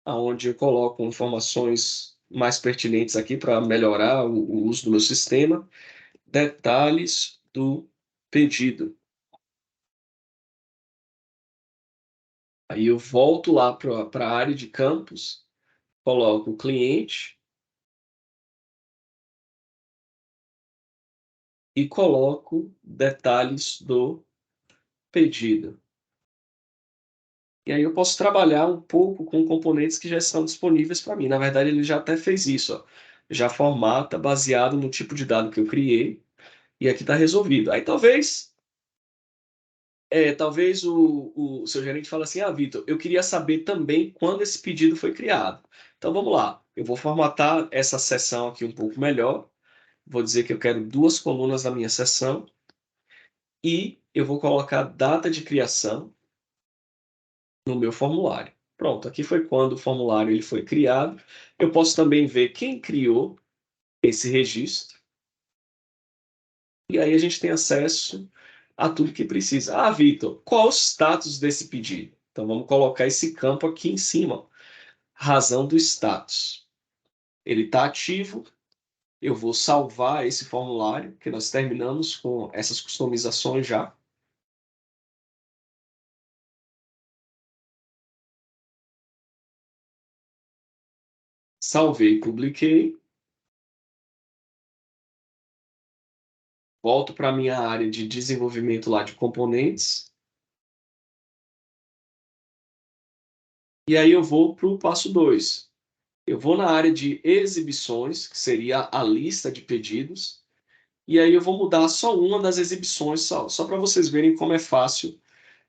B: onde eu coloco informações mais pertinentes aqui para melhorar o uso do meu sistema. Detalhes do pedido. Aí eu volto lá para a área de campos, coloco o cliente e coloco detalhes do pedido. E aí eu posso trabalhar um pouco com componentes que já estão disponíveis para mim. Na verdade, ele já até fez isso, ó. Já formata baseado no tipo de dado que eu criei, e aqui está resolvido. Aí talvez o seu gerente fale assim, Vitor, eu queria saber também quando esse pedido foi criado. Então vamos lá, eu vou formatar essa seção aqui um pouco melhor, vou dizer que eu quero 2 colunas na minha seção, e eu vou colocar data de criação no meu formulário. Pronto, aqui foi quando o formulário ele foi criado. Eu posso também ver quem criou esse registro. E aí a gente tem acesso a tudo que precisa. Vitor, qual o status desse pedido? Então vamos colocar esse campo aqui em cima. Razão do status. Ele está ativo. Eu vou salvar esse formulário, que nós terminamos com essas customizações já. Salvei, publiquei. Volto para a minha área de desenvolvimento lá de componentes. E aí eu vou para o passo 2. Eu vou na área de exibições, que seria a lista de pedidos. E aí eu vou mudar só uma das exibições, só para vocês verem como é fácil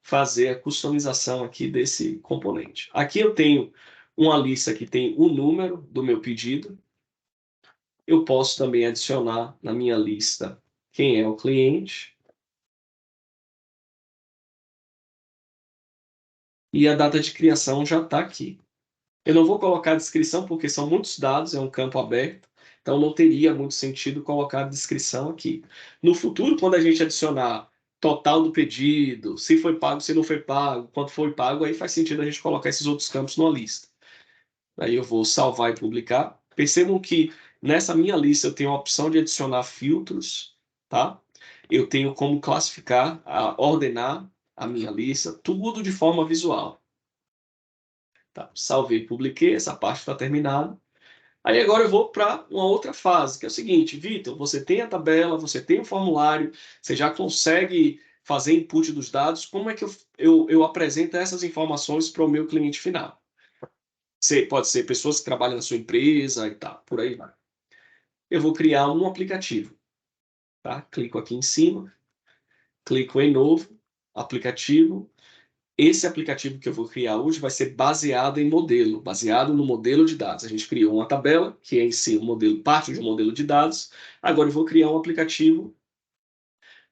B: fazer a customização aqui desse componente. Aqui eu tenho uma lista que tem o número do meu pedido. Eu posso também adicionar na minha lista quem é o cliente. E a data de criação já está aqui. Eu não vou colocar a descrição porque são muitos dados, é um campo aberto, então não teria muito sentido colocar a descrição aqui. No futuro, quando a gente adicionar total do pedido, se foi pago, se não foi pago, quanto foi pago, aí faz sentido a gente colocar esses outros campos numa lista. Aí eu vou salvar e publicar. Percebam que nessa minha lista eu tenho a opção de adicionar filtros, tá? Eu tenho como classificar, ordenar a minha lista, tudo de forma visual. Tá, salvei, publiquei, essa parte está terminada. Aí agora eu vou para uma outra fase, que é o seguinte, Vitor, você tem a tabela, você tem o formulário, você já consegue fazer input dos dados, como é que eu apresento essas informações para o meu cliente final? Pode ser pessoas que trabalham na sua empresa e tal, por aí vai. Eu vou criar um aplicativo, tá? Clico aqui em cima, clico em novo, aplicativo. Esse aplicativo que eu vou criar hoje vai ser baseado em modelo, baseado no modelo de dados. A gente criou uma tabela, que é em si um modelo, parte de um modelo de dados. Agora eu vou criar um aplicativo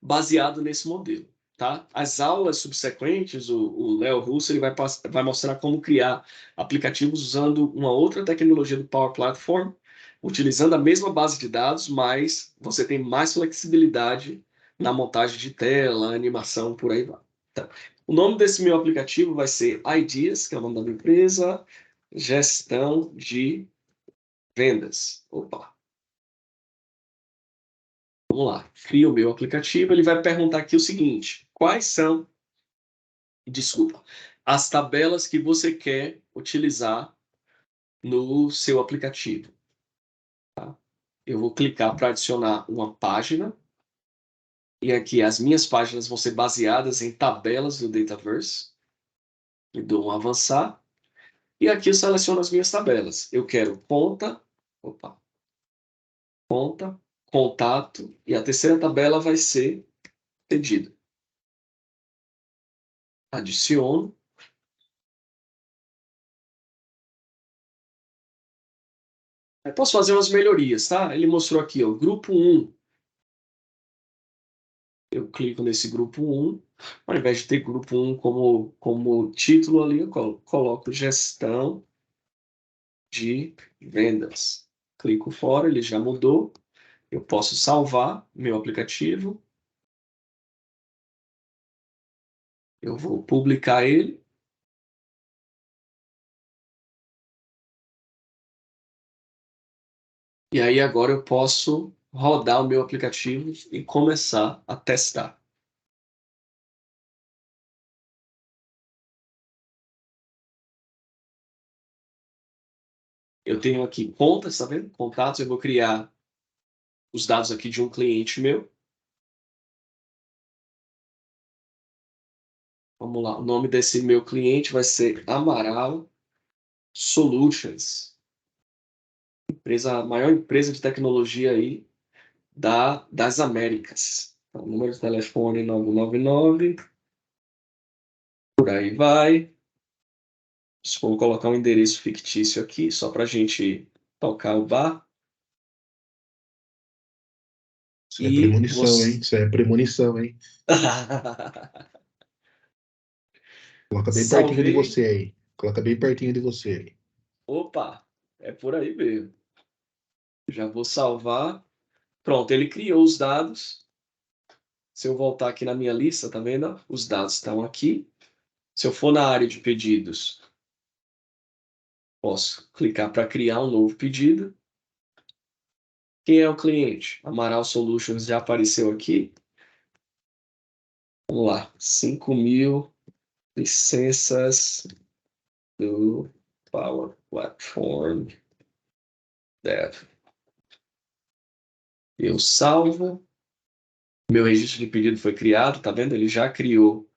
B: baseado nesse modelo. Tá? As aulas subsequentes, o Léo Russo ele vai mostrar como criar aplicativos usando uma outra tecnologia do Power Platform, utilizando a mesma base de dados, mas você tem mais flexibilidade na montagem de tela, animação, por aí vai. Então, o nome desse meu aplicativo vai ser Ideas, que é o nome da minha empresa, gestão de vendas. Opa! Vamos lá, crio o meu aplicativo, ele vai perguntar aqui o seguinte, quais são, desculpa, as tabelas que você quer utilizar no seu aplicativo. Tá? Eu vou clicar para adicionar uma página, e aqui as minhas páginas vão ser baseadas em tabelas do Dataverse. E dou um avançar, e aqui eu seleciono as minhas tabelas. Eu quero conta, contato, e a terceira tabela vai ser pedido. Adiciono. Eu posso fazer umas melhorias, tá? Ele mostrou aqui, ó, grupo 1. Eu clico nesse grupo 1. Ao invés de ter grupo 1 como título ali, eu coloco gestão de vendas. Clico fora, ele já mudou. Eu posso salvar meu aplicativo. Eu vou publicar ele. E aí agora eu posso rodar o meu aplicativo e começar a testar. Eu tenho aqui contas, tá vendo? Contatos, eu vou criar os dados aqui de um cliente meu. Vamos lá, o nome desse meu cliente vai ser Amaral Solutions. A maior empresa de tecnologia aí das Américas. Então, número de telefone 999. Por aí vai. Vou colocar um endereço fictício aqui, só para a gente tocar o bar.
A: Isso é premonição, hein? Isso é premonição, hein? Coloca bem pertinho de
B: Salvei.
A: você aí. Coloca bem pertinho de você aí.
B: Opa, é por aí mesmo. Já vou salvar. Pronto, ele criou os dados. Se eu voltar aqui na minha lista, tá vendo? Os dados estão aqui. Se eu for na área de pedidos, posso clicar para criar um novo pedido. Quem é o cliente? Amaral Solutions já apareceu aqui. Vamos lá, 5.000 licenças do Power Platform Dev. Eu salvo. Meu registro de pedido foi criado, tá vendo? Ele já criou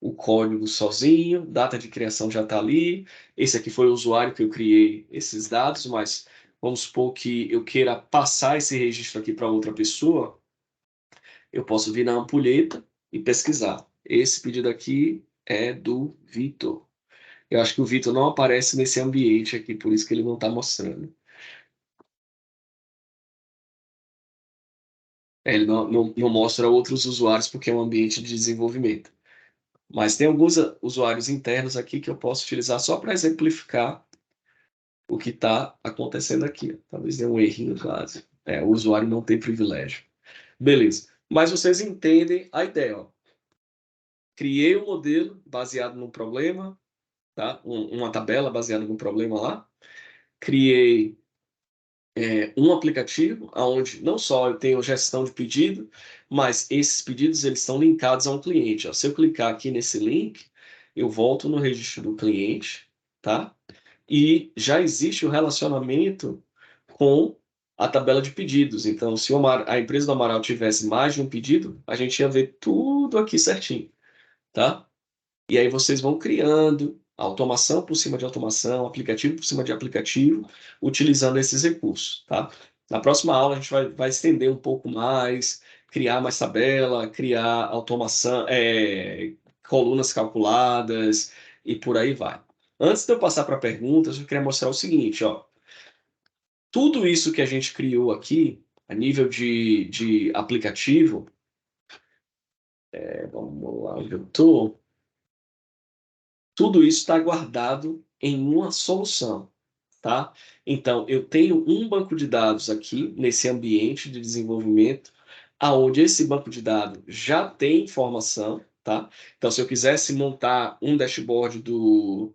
B: o código sozinho, data de criação já está ali. Esse aqui foi o usuário que eu criei esses dados, mas vamos supor que eu queira passar esse registro aqui para outra pessoa. Eu posso vir na ampulheta e pesquisar. Esse pedido aqui é do Vitor. Eu acho que o Vitor não aparece nesse ambiente aqui, por isso que ele não está mostrando. Ele não mostra outros usuários porque é um ambiente de desenvolvimento. Mas tem alguns usuários internos aqui que eu posso utilizar só para exemplificar o que está acontecendo aqui. Talvez dê um errinho quase. O usuário não tem privilégio. Beleza. Mas vocês entendem a ideia. Ó. Criei um modelo baseado num problema, tá? Uma tabela baseada num problema lá. Criei um aplicativo onde não só eu tenho gestão de pedido, mas esses pedidos eles estão linkados a um cliente. Ó. Se eu clicar aqui nesse link, eu volto no registro do cliente, tá? E já existe o relacionamento com a tabela de pedidos. Então, se a empresa do Amaral tivesse mais de um pedido, a gente ia ver tudo aqui certinho, tá? E aí vocês vão criando automação por cima de automação, aplicativo por cima de aplicativo, utilizando esses recursos, tá? Na próxima aula a gente vai estender um pouco mais, criar mais tabela, criar automação, colunas calculadas e por aí vai. Antes de eu passar para perguntas, eu queria mostrar o seguinte, ó. Tudo isso que a gente criou aqui, a nível de aplicativo, vamos lá onde eu estou, tudo isso está guardado em uma solução, tá? Então, eu tenho um banco de dados aqui, nesse ambiente de desenvolvimento, aonde esse banco de dados já tem informação, tá? Então, se eu quisesse montar um dashboard do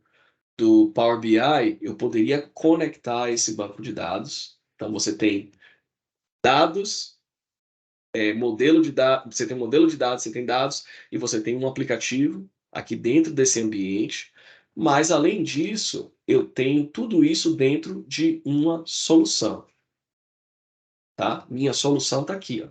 B: Power BI, eu poderia conectar esse banco de dados. Então, você tem dados, modelo de dados, você tem um modelo de dados, você tem dados, e você tem um aplicativo aqui dentro desse ambiente. Mas, além disso, eu tenho tudo isso dentro de uma solução. Tá? Minha solução está aqui. Ó.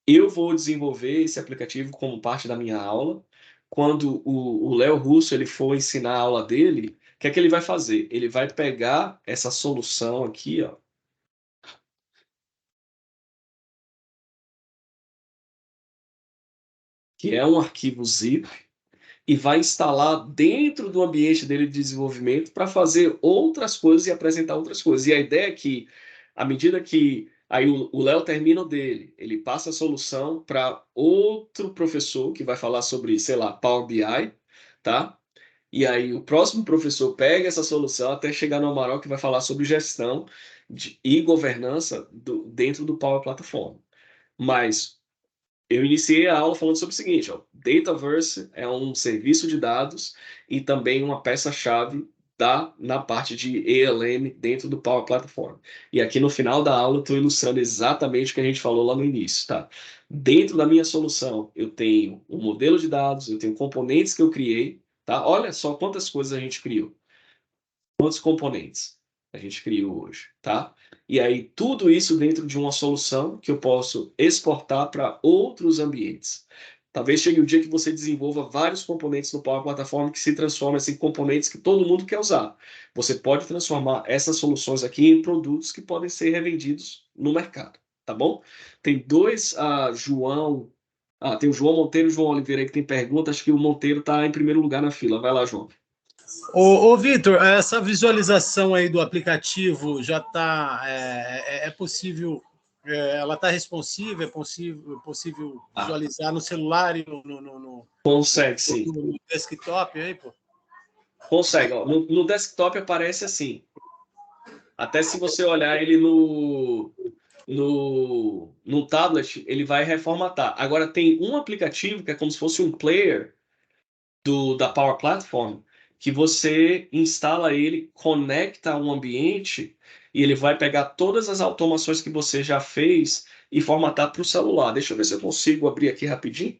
B: Eu vou desenvolver esse aplicativo como parte da minha aula. Quando o Léo Russo ele for ensinar a aula dele, o que é que ele vai fazer? Ele vai pegar essa solução aqui, ó, que é um arquivo zip, e vai instalar dentro do ambiente dele de desenvolvimento para fazer outras coisas e apresentar outras coisas. E a ideia é que, à medida que aí o Léo termina o dele, ele passa a solução para outro professor que vai falar sobre, sei lá, Power BI, tá? E aí o próximo professor pega essa solução até chegar no Amaral que vai falar sobre gestão e governança dentro do Power Platform. Mas eu iniciei a aula falando sobre o seguinte, ó, Dataverse é um serviço de dados e também uma peça-chave na parte de ELM dentro do Power Platform. E aqui no final da aula eu estou ilustrando exatamente o que a gente falou lá no início, tá? Dentro da minha solução, eu tenho um modelo de dados, eu tenho componentes que eu criei, tá? Olha só quantas coisas a gente criou. Quantos componentes a gente criou hoje, tá? E aí, tudo isso dentro de uma solução que eu posso exportar para outros ambientes. Talvez chegue o dia que você desenvolva vários componentes no Power Platform que se transformem em componentes que todo mundo quer usar. Você pode transformar essas soluções aqui em produtos que podem ser revendidos no mercado, tá bom? Tem dois, João... tem o João Monteiro e o João Oliveira aí que tem pergunta. Acho que o Monteiro está em primeiro lugar na fila. Vai lá, João.
E: Ô Vitor, essa visualização aí do aplicativo já está é possível, ela está responsiva, é possível visualizar no celular e
B: consegue, sim.
E: No desktop aí, pô?
B: Consegue, ó. No desktop aparece assim. Até se você olhar ele no tablet, ele vai reformatar. Agora tem um aplicativo que é como se fosse um player da Power Platform, que você instala ele, conecta a um ambiente e ele vai pegar todas as automações que você já fez e formatar para o celular. Deixa eu ver se eu consigo abrir aqui rapidinho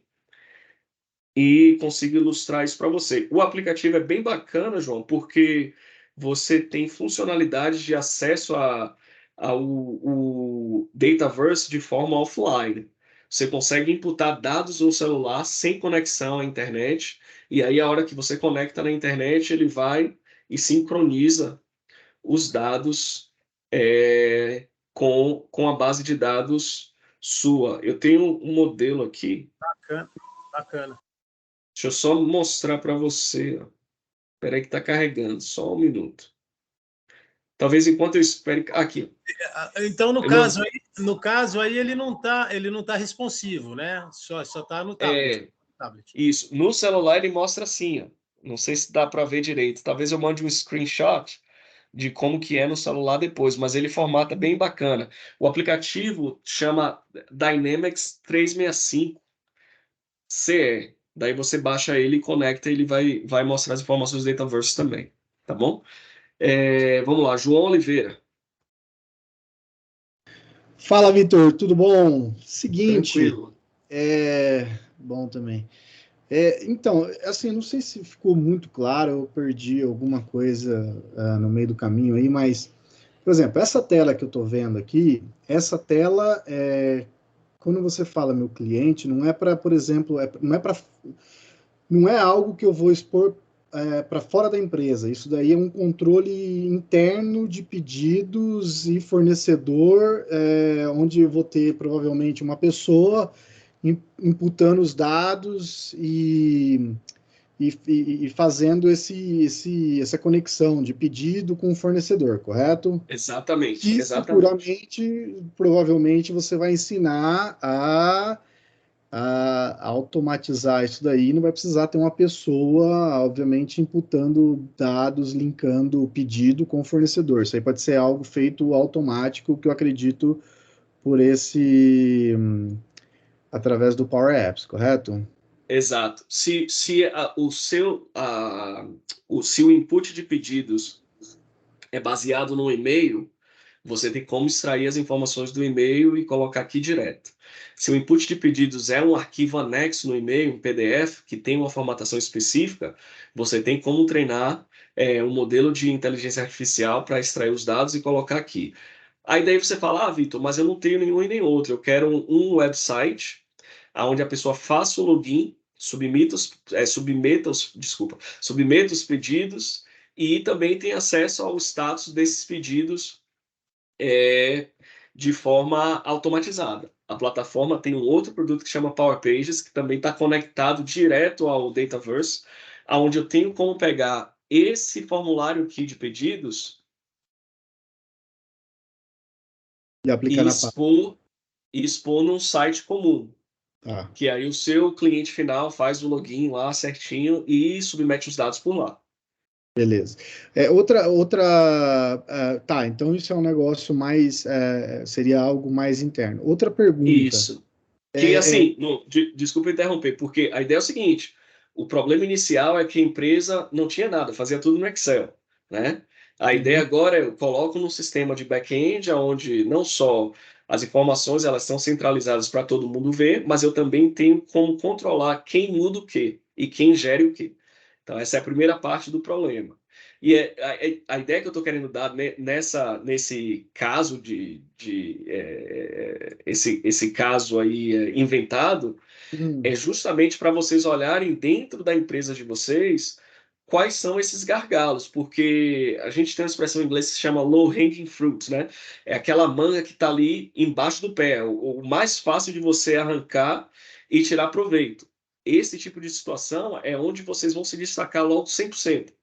B: e consigo ilustrar isso para você. O aplicativo é bem bacana, João, porque você tem funcionalidades de acesso ao Dataverse de forma offline. Você consegue imputar dados no celular sem conexão à internet, e aí a hora que você conecta na internet, ele vai e sincroniza os dados com a base de dados sua. Eu tenho um modelo aqui.
E: Bacana, bacana.
B: Deixa eu só mostrar para você. Espera aí que está carregando, só um minuto. Talvez enquanto eu espere... Aqui.
E: Então, no caso aí ele não tá responsivo, né? Só tá no tablet.
B: Isso. No celular ele mostra assim, ó. Não sei se dá para ver direito. Talvez eu mande um screenshot de como que é no celular depois, mas ele formata bem bacana. O aplicativo chama Dynamics 365 CE. Daí você baixa ele e conecta, e ele vai mostrar as informações do Dataverse também, tá bom? Vamos lá, João Oliveira.
G: Fala, Vitor, tudo bom? Seguinte,
B: tranquilo.
G: Bom também. Então, assim, não sei se ficou muito claro, eu perdi alguma coisa no meio do caminho aí, mas, por exemplo, essa tela que eu estou vendo aqui, essa tela, quando você fala meu cliente, não é para, por exemplo, não é algo que eu vou expor para fora da empresa. Isso daí é um controle interno de pedidos e fornecedor, onde eu vou ter provavelmente uma pessoa imputando os dados e fazendo essa conexão de pedido com o fornecedor, correto?
B: Exatamente.
G: E
B: exatamente.
G: seguramente, provavelmente, você vai ensinar a automatizar isso daí, não vai precisar ter uma pessoa, obviamente, imputando dados, linkando o pedido com o fornecedor. Isso aí pode ser algo feito automático, que eu acredito por através do Power Apps, correto?
B: Exato. Se o seu input de pedidos é baseado no e-mail, você tem como extrair as informações do e-mail e colocar aqui direto. Se o input de pedidos é um arquivo anexo no e-mail, um PDF, que tem uma formatação específica, você tem como treinar um modelo de inteligência artificial para extrair os dados e colocar aqui. Aí daí você fala, Vitor, mas eu não tenho nenhum e nem outro. Eu quero um website onde a pessoa faça o login, submeta os pedidos e também tem acesso ao status desses pedidos de forma automatizada. A plataforma tem um outro produto que chama Power Pages, que também está conectado direto ao Dataverse, onde eu tenho como pegar esse formulário aqui de pedidos
G: e aplicar
B: e expor num site comum. Que aí o seu cliente final faz o login lá certinho e submete os dados por lá.
G: Beleza. Tá, então isso é um negócio mais, seria algo mais interno. Outra pergunta.
B: Isso. Que assim, desculpa interromper, porque a ideia é o seguinte, o problema inicial é que a empresa não tinha nada, fazia tudo no Excel. né? A ideia agora é eu coloco num sistema de back-end onde não só as informações elas são centralizadas para todo mundo ver, mas eu também tenho como controlar quem muda o quê e quem gere o quê. Então, essa é a primeira parte do problema. E a ideia que eu estou querendo dar nesse caso esse caso aí inventado é justamente para vocês olharem dentro da empresa de vocês quais são esses gargalos, porque a gente tem uma expressão em inglês que se chama low hanging fruit, né? É aquela manga que está ali embaixo do pé, o mais fácil de você arrancar e tirar proveito. Esse tipo de situação é onde vocês vão se destacar logo 100%,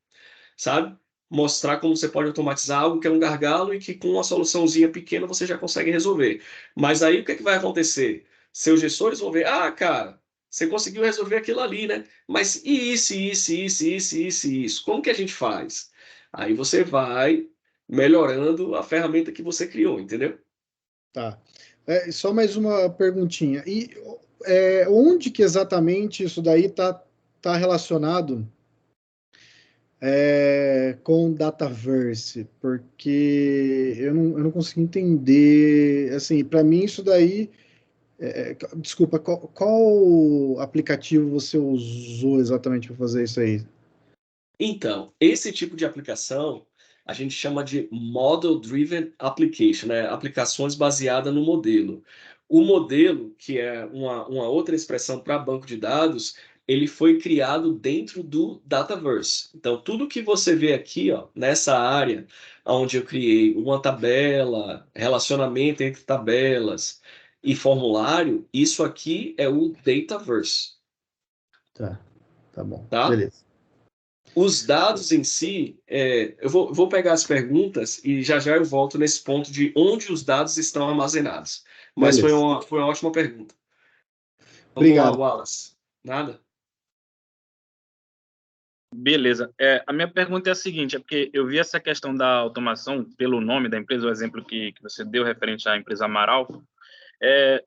B: sabe? Mostrar como você pode automatizar algo que é um gargalo e que com uma soluçãozinha pequena você já consegue resolver. Mas aí o que é que vai acontecer? Seus gestores vão ver, ah, cara, você conseguiu resolver aquilo ali, né? Mas e isso? Como que a gente faz? Aí você vai melhorando a ferramenta que você criou, entendeu?
G: Tá. Só mais uma perguntinha. E onde que exatamente isso daí tá relacionado com Dataverse? Porque eu não consigo entender. Assim, para mim isso daí. Desculpa, qual aplicativo você usou exatamente para fazer isso aí?
B: Então, esse tipo de aplicação a gente chama de Model Driven Application, né? Aplicações baseadas no modelo. O modelo, que é uma outra expressão para banco de dados, ele foi criado dentro do Dataverse. Então, tudo que você vê aqui, ó, nessa área, onde eu criei uma tabela, relacionamento entre tabelas e formulário, isso aqui é o Dataverse,
G: Tá bom,
B: tá?
G: beleza.
B: Os dados em si, eu vou pegar as perguntas e já eu volto nesse ponto de onde os dados estão armazenados. Mas foi
G: Beleza.
B: foi uma ótima pergunta. Vamos lá,
G: Obrigado.
B: Wallace. Nada?
D: Beleza. A minha pergunta é a seguinte, é porque eu vi essa questão da automação pelo nome da empresa, o exemplo que você deu referente à empresa Amaral.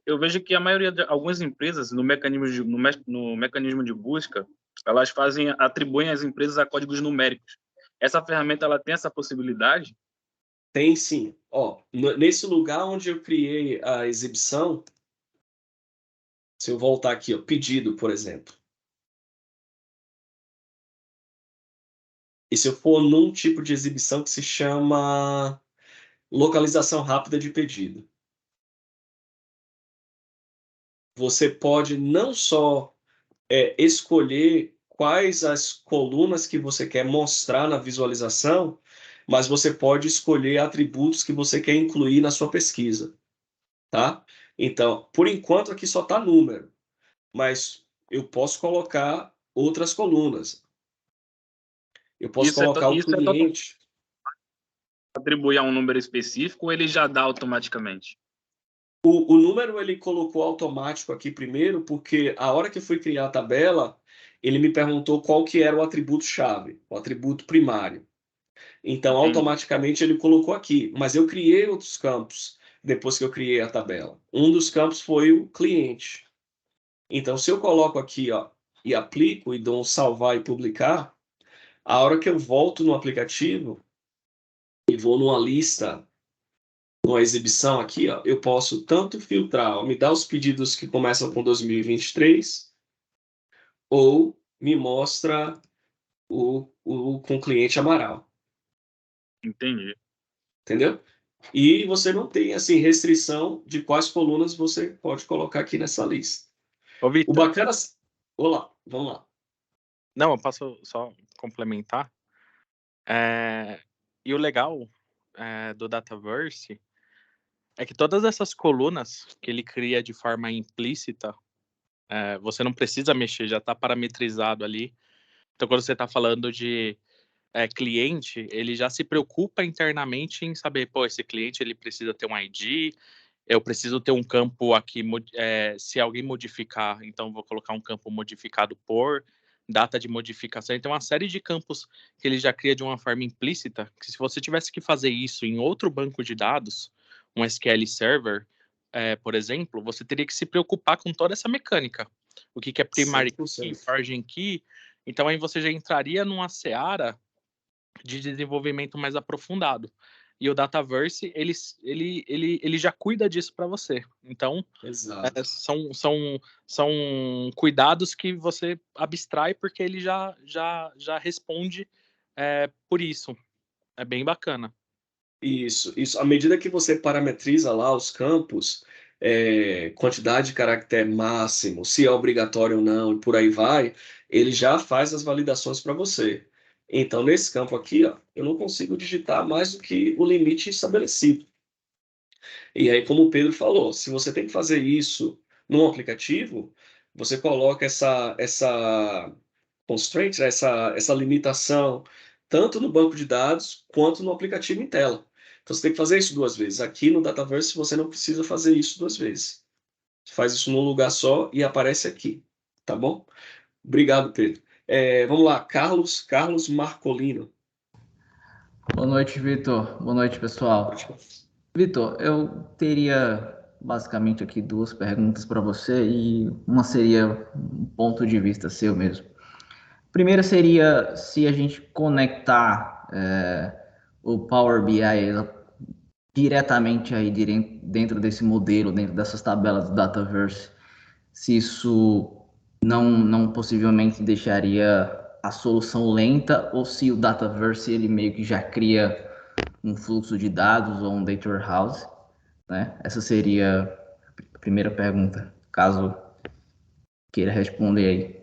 D: Eu vejo que a maioria de algumas empresas, no mecanismo de busca, elas atribuem às empresas a códigos numéricos. Essa ferramenta ela tem essa possibilidade?
B: Tem sim. Ó, nesse lugar onde eu criei a exibição, se eu voltar aqui, ó, pedido, por exemplo. E se eu for num tipo de exibição que se chama localização rápida de pedido. Você pode não só escolher quais as colunas que você quer mostrar na visualização, mas você pode escolher atributos que você quer incluir na sua pesquisa, tá? Então, por enquanto aqui só está número, mas eu posso colocar outras colunas. Eu posso colocar o cliente.
D: Atribuir a um número específico ou ele já dá automaticamente?
B: O número ele colocou automático aqui primeiro, porque a hora que eu fui criar a tabela, ele me perguntou qual que era o atributo-chave, o atributo primário. Então,
D: Entendi.
B: automaticamente ele colocou aqui, mas eu criei outros campos depois que eu criei a tabela. Um dos campos foi o cliente. Então, se eu coloco aqui, ó, e aplico e dou um salvar e publicar, a hora que eu volto no aplicativo e vou numa lista, numa exibição aqui, ó, eu posso tanto filtrar, ó, me dar os pedidos que começam com 2023, ou me mostra com o cliente Amaral.
D: Entendi.
B: Entendeu? E você não tem assim restrição de quais colunas você pode colocar aqui nessa lista.
H: Ô, Vitor.
B: O bacana... Olá, vamos lá.
H: Não, eu posso só complementar. E o legal do Dataverse é que todas essas colunas que ele cria de forma implícita, você não precisa mexer, já está parametrizado ali. Então, quando você está falando de cliente, ele já se preocupa internamente em saber, pô, esse cliente ele precisa ter um ID, eu preciso ter um campo aqui, se alguém modificar, então vou colocar um campo modificado por data de modificação. Então, uma série de campos que ele já cria de uma forma implícita, que se você tivesse que fazer isso em outro banco de dados, um SQL Server, por exemplo, você teria que se preocupar com toda essa mecânica. O que é primary key, origin key. Então, aí você já entraria numa seara de desenvolvimento mais aprofundado. E o Dataverse, ele já cuida disso para você. Então,
B: Exato.
H: são cuidados que você abstrai porque ele já responde por isso. É bem bacana.
B: Isso. À medida que você parametriza lá os campos, quantidade de caractere máximo, se é obrigatório ou não, e por aí vai, ele já faz as validações para você. Então, nesse campo aqui, ó, eu não consigo digitar mais do que o limite estabelecido. E aí, como o Pedro falou, se você tem que fazer isso num aplicativo, você coloca essa constraint, né, essa limitação, tanto no banco de dados quanto no aplicativo em tela. Então, você tem que fazer isso 2 vezes. Aqui no Dataverse, você não precisa fazer isso 2 vezes. Você faz isso num lugar só e aparece aqui. Tá bom? Obrigado, Pedro. Vamos lá, Carlos Marcolino.
I: Boa noite, Vitor. Boa noite, pessoal. Vitor, eu teria basicamente aqui 2 perguntas para você e uma seria um ponto de vista seu mesmo. A primeira seria se a gente conectar o Power BI diretamente aí dentro desse modelo, dentro dessas tabelas do Dataverse, se isso não possivelmente deixaria a solução lenta, ou se o Dataverse ele meio que já cria um fluxo de dados ou um data warehouse, né? Essa seria a primeira pergunta, caso queira responder aí.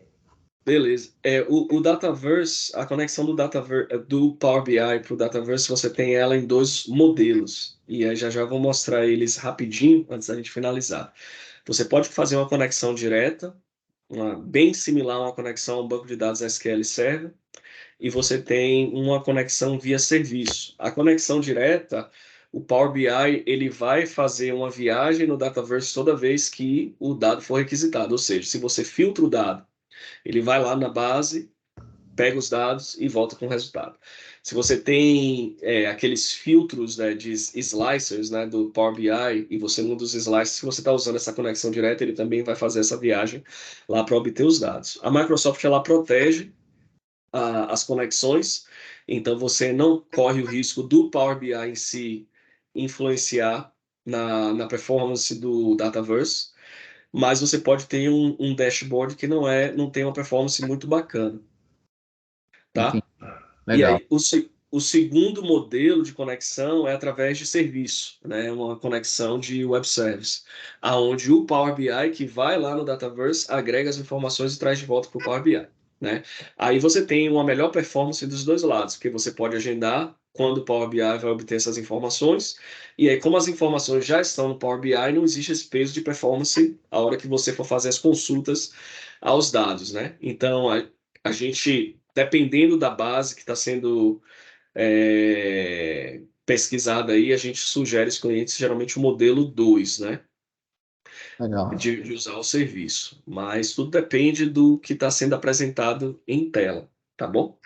B: Beleza. O Dataverse, a conexão do Power BI para o Dataverse, você tem ela em 2 modelos. E aí já vou mostrar eles rapidinho, antes da gente finalizar. Você pode fazer uma conexão direta, bem similar a uma conexão ao banco de dados SQL Server, e você tem uma conexão via serviço. A conexão direta, o Power BI ele vai fazer uma viagem no Dataverse toda vez que o dado for requisitado. Ou seja, se você filtra o dado, ele vai lá na base, pega os dados e volta com o resultado. Se você tem aqueles filtros, né, de slicers, né, do Power BI, e você muda os slicers, se você está usando essa conexão direta, ele também vai fazer essa viagem lá para obter os dados. A Microsoft ela protege as conexões, então você não corre o risco do Power BI em si influenciar na performance do Dataverse, mas você pode ter um dashboard que não tem uma performance muito bacana. Tá?
I: Legal.
B: E aí, o segundo modelo de conexão é através de serviço, né? Uma conexão de web service, aonde o Power BI, que vai lá no Dataverse, agrega as informações e traz de volta para o Power BI. Né? Aí você tem uma melhor performance dos 2 lados, porque você pode agendar quando o Power BI vai obter essas informações, e aí como as informações já estão no Power BI, não existe esse peso de performance a hora que você for fazer as consultas aos dados. Né? Então, a gente, dependendo da base que está sendo pesquisada aí, a gente sugere aos clientes geralmente o modelo 2, né?
I: Legal.
B: De usar o serviço. Mas tudo depende do que está sendo apresentado em tela, tá bom?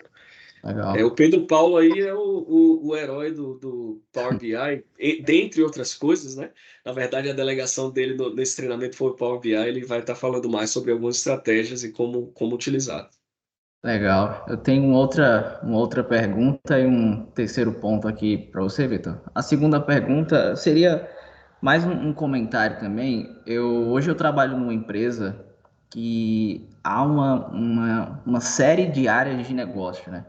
I: Legal.
B: O Pedro Paulo aí é o herói do Power BI, dentre outras coisas, né? Na verdade, a delegação dele nesse treinamento foi o Power BI, ele vai estar falando mais sobre algumas estratégias e como utilizar.
I: Legal. Eu tenho uma outra pergunta e um terceiro ponto aqui para você, Vitor. A segunda pergunta seria mais um comentário também. Hoje eu trabalho numa empresa que há uma série de áreas de negócio, né?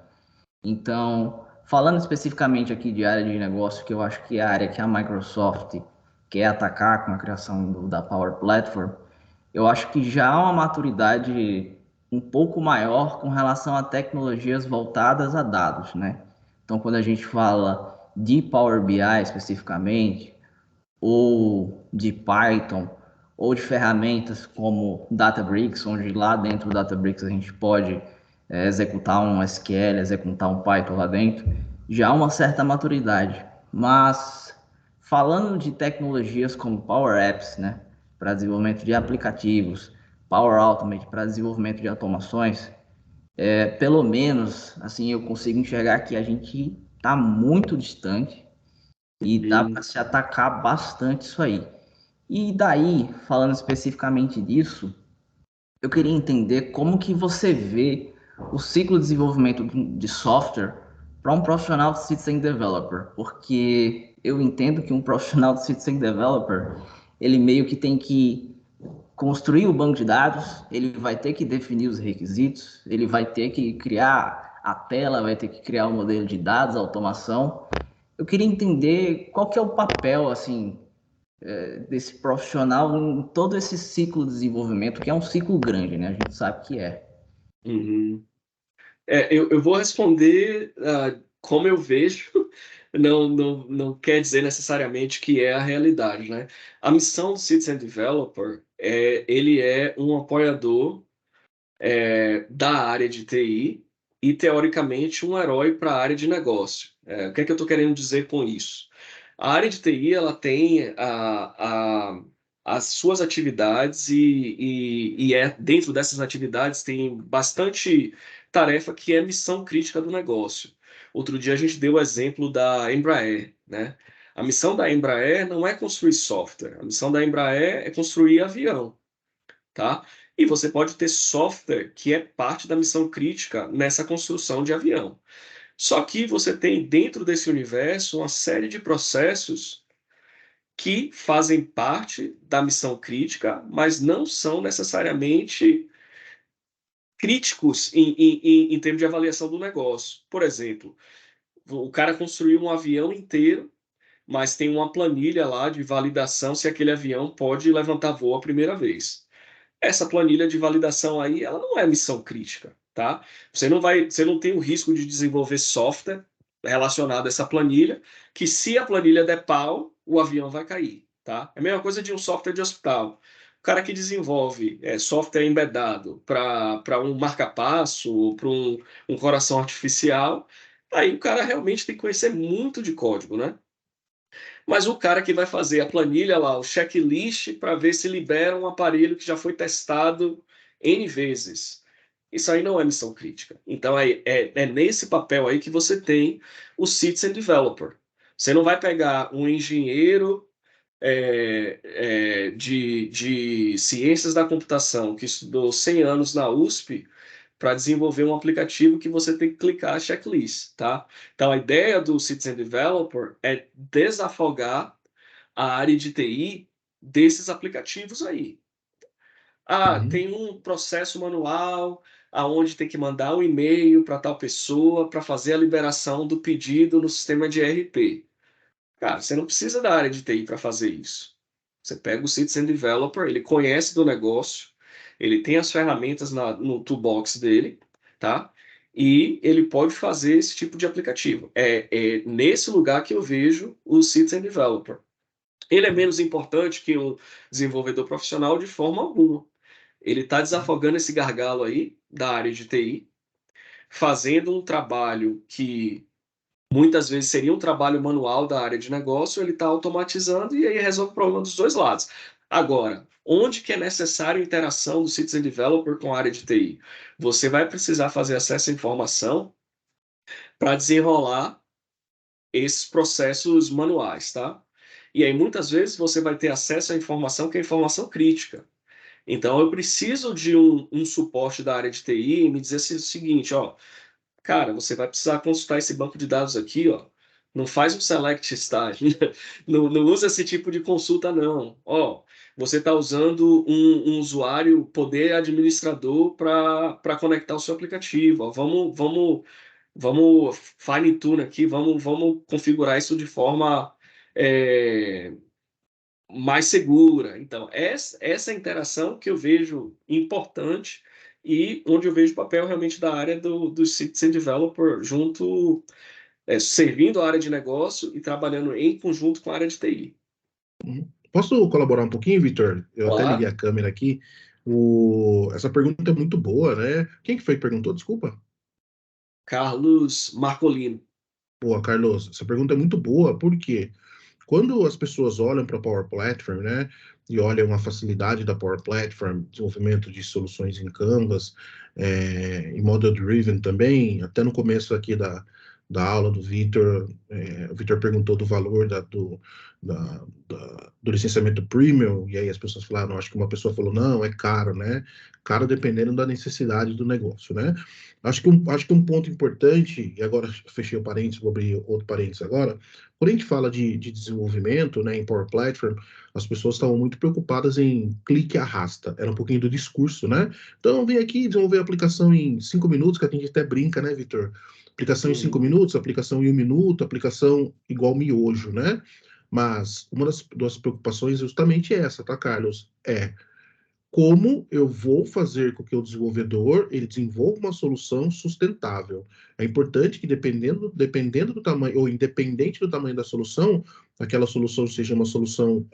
I: Então, falando especificamente aqui de área de negócio, que eu acho que é a área que a Microsoft quer atacar com a criação da Power Platform, eu acho que já há uma maturidade um pouco maior com relação a tecnologias voltadas a dados, né? Então, quando a gente fala de Power BI especificamente, ou de Python, ou de ferramentas como Databricks, onde lá dentro do Databricks a gente pode executar um SQL, executar um Python lá dentro, já há uma certa maturidade. Mas, falando de tecnologias como Power Apps, né, para desenvolvimento de aplicativos, Power Automate para desenvolvimento de automações, pelo menos, assim, eu consigo enxergar que a gente está muito distante e dá para se atacar bastante isso aí. E daí, falando especificamente disso, eu queria entender como que você vê o ciclo de desenvolvimento de software para um profissional de Citizen Developer, porque eu entendo que um profissional de Citizen Developer, ele meio que tem que construir o banco de dados, ele vai ter que definir os requisitos, ele vai ter que criar a tela, vai ter que criar o modelo de dados, a automação. Eu queria entender qual que é o papel, assim, desse profissional em todo esse ciclo de desenvolvimento, que é um ciclo grande, né? A gente sabe que é.
B: Uhum. Eu vou responder como eu vejo, não quer dizer necessariamente que é a realidade, né? A missão do Citizen Developer ele é um apoiador da área de TI e, teoricamente, um herói para a área de negócio. O que é que eu estou querendo dizer com isso? A área de TI ela tem as suas atividades e dentro dessas atividades tem bastante tarefa que é missão crítica do negócio. Outro dia a gente deu o exemplo da Embraer, né? A missão da Embraer não é construir software, a missão da Embraer é construir avião, tá? E você pode ter software que é parte da missão crítica nessa construção de avião. Só que você tem dentro desse universo uma série de processos que fazem parte da missão crítica, mas não são necessariamente críticos em termos de avaliação do negócio. Por exemplo, o cara construiu um avião inteiro, mas tem uma planilha lá de validação se aquele avião pode levantar voo a primeira vez. Essa planilha de validação aí, ela não é missão crítica, tá? Você não tem o risco de desenvolver software relacionado a essa planilha, que se a planilha der pau, o avião vai cair, tá? É a mesma coisa de um software de hospital. O cara que desenvolve software embedado para um marca-passo, para um coração artificial, aí o cara realmente tem que conhecer muito de código, né? Mas o cara que vai fazer a planilha lá, o checklist, para ver se libera um aparelho que já foi testado N vezes. Isso aí não é missão crítica. Então é nesse papel aí que você tem o Citizen Developer. Você não vai pegar um engenheiro de ciências da computação que estudou 100 anos na USP para desenvolver um aplicativo que você tem que clicar a checklist, tá? Então, a ideia do Citizen Developer é desafogar a área de TI desses aplicativos aí. Tem um processo manual aonde tem que mandar um e-mail para tal pessoa para fazer a liberação do pedido no sistema de ERP. Cara, você não precisa da área de TI para fazer isso. Você pega o Citizen Developer, ele conhece do negócio, ele tem as ferramentas no toolbox dele, tá? E ele pode fazer esse tipo de aplicativo. É nesse lugar que eu vejo o Citizen Developer. Ele é menos importante que um desenvolvedor profissional de forma alguma. Ele está desafogando esse gargalo aí da área de TI, fazendo um trabalho que muitas vezes seria um trabalho manual da área de negócio, ele está automatizando e aí resolve o problema dos dois lados. Agora, onde que é necessário interação do Citizen Developer com a área de TI? Você vai precisar fazer acesso à informação para desenrolar esses processos manuais, tá? E aí, muitas vezes, você vai ter acesso à informação que é informação crítica. Então, eu preciso de um suporte da área de TI e me dizer o seguinte, ó, cara, você vai precisar consultar esse banco de dados aqui, ó. Não faz um select star, não usa esse tipo de consulta, não. Ó, você está usando um usuário poder administrador para conectar o seu aplicativo. Ó. Vamos fine tune aqui, vamos configurar isso de forma mais segura. Então, essa interação que eu vejo importante e onde eu vejo o papel realmente da área do Citizen Developer junto, servindo a área de negócio e trabalhando em conjunto com a área de TI.
A: Posso colaborar um pouquinho, Vitor? Eu
B: Olá.
A: até liguei a câmera aqui. Essa pergunta é muito boa, né? Quem que foi que perguntou? Desculpa.
B: Carlos Marcolino.
A: Boa, Carlos. Essa pergunta é muito boa, porque quando as pessoas olham para a Power Platform, né, e olham a facilidade da Power Platform, desenvolvimento de soluções em Canvas, em Model Driven também, até no começo aqui da aula do Vitor. O Vitor perguntou do valor do licenciamento premium, e aí as pessoas falaram, acho que uma pessoa falou, não, é caro, né? Caro dependendo da necessidade do negócio, né? Acho que um ponto importante, e agora fechei o parênteses, vou abrir outro parênteses agora, quando a gente fala de desenvolvimento, né, em Power Platform, as pessoas estavam muito preocupadas em clique e arrasta, era um pouquinho do discurso, né? Então, vem aqui desenvolver a aplicação em 5 minutos, que a gente até brinca, né, Vitor? Aplicação em 5 minutos, aplicação em 1 minuto, aplicação igual miojo, né? Mas uma das preocupações justamente é essa, tá, Carlos? Como eu vou fazer com que o desenvolvedor ele desenvolva uma solução sustentável. É importante que dependendo do tamanho, ou independente do tamanho da solução, aquela solução seja uma solução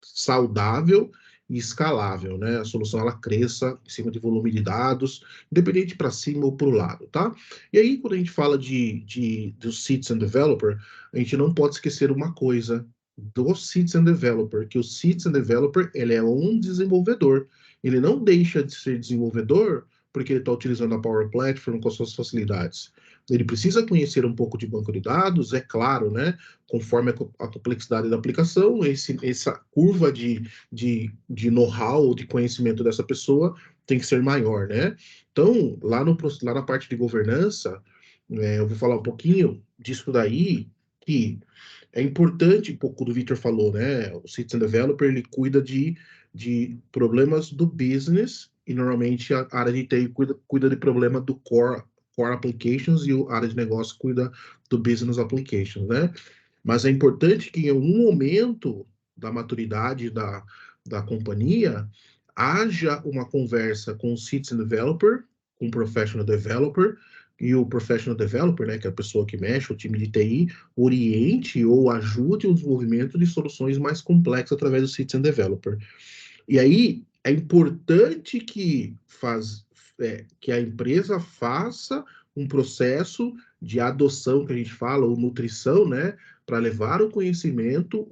A: saudável e escalável, né? A solução ela cresça em cima de volume de dados, independente para cima ou para o lado, tá? E aí, quando a gente fala do Citizen Developer, a gente não pode esquecer uma coisa do Citizen Developer, que o Citizen Developer ele é um desenvolvedor. Ele não deixa de ser desenvolvedor porque ele está utilizando a Power Platform com as suas facilidades. Ele precisa conhecer um pouco de banco de dados, é claro, né? Conforme a complexidade da aplicação, essa curva de know-how, de conhecimento dessa pessoa tem que ser maior, né? Então, lá na parte de governança, eu vou falar um pouquinho disso daí, que é importante, um pouco do Victor falou, né? O Citizen Developer, ele cuida de problemas do business, e normalmente a área de TI cuida de problema do core applications, e a área de negócio cuida do business applications, né? Mas é importante que em algum momento da maturidade da companhia haja uma conversa com o Citizen Developer, com o Professional Developer, e o Professional Developer, né, que é a pessoa que mexe, o time de TI, oriente ou ajude o desenvolvimento de soluções mais complexas através do Citizen Developer. E aí é importante que a empresa faça um processo de adoção, que a gente fala, ou nutrição, né, para levar o conhecimento,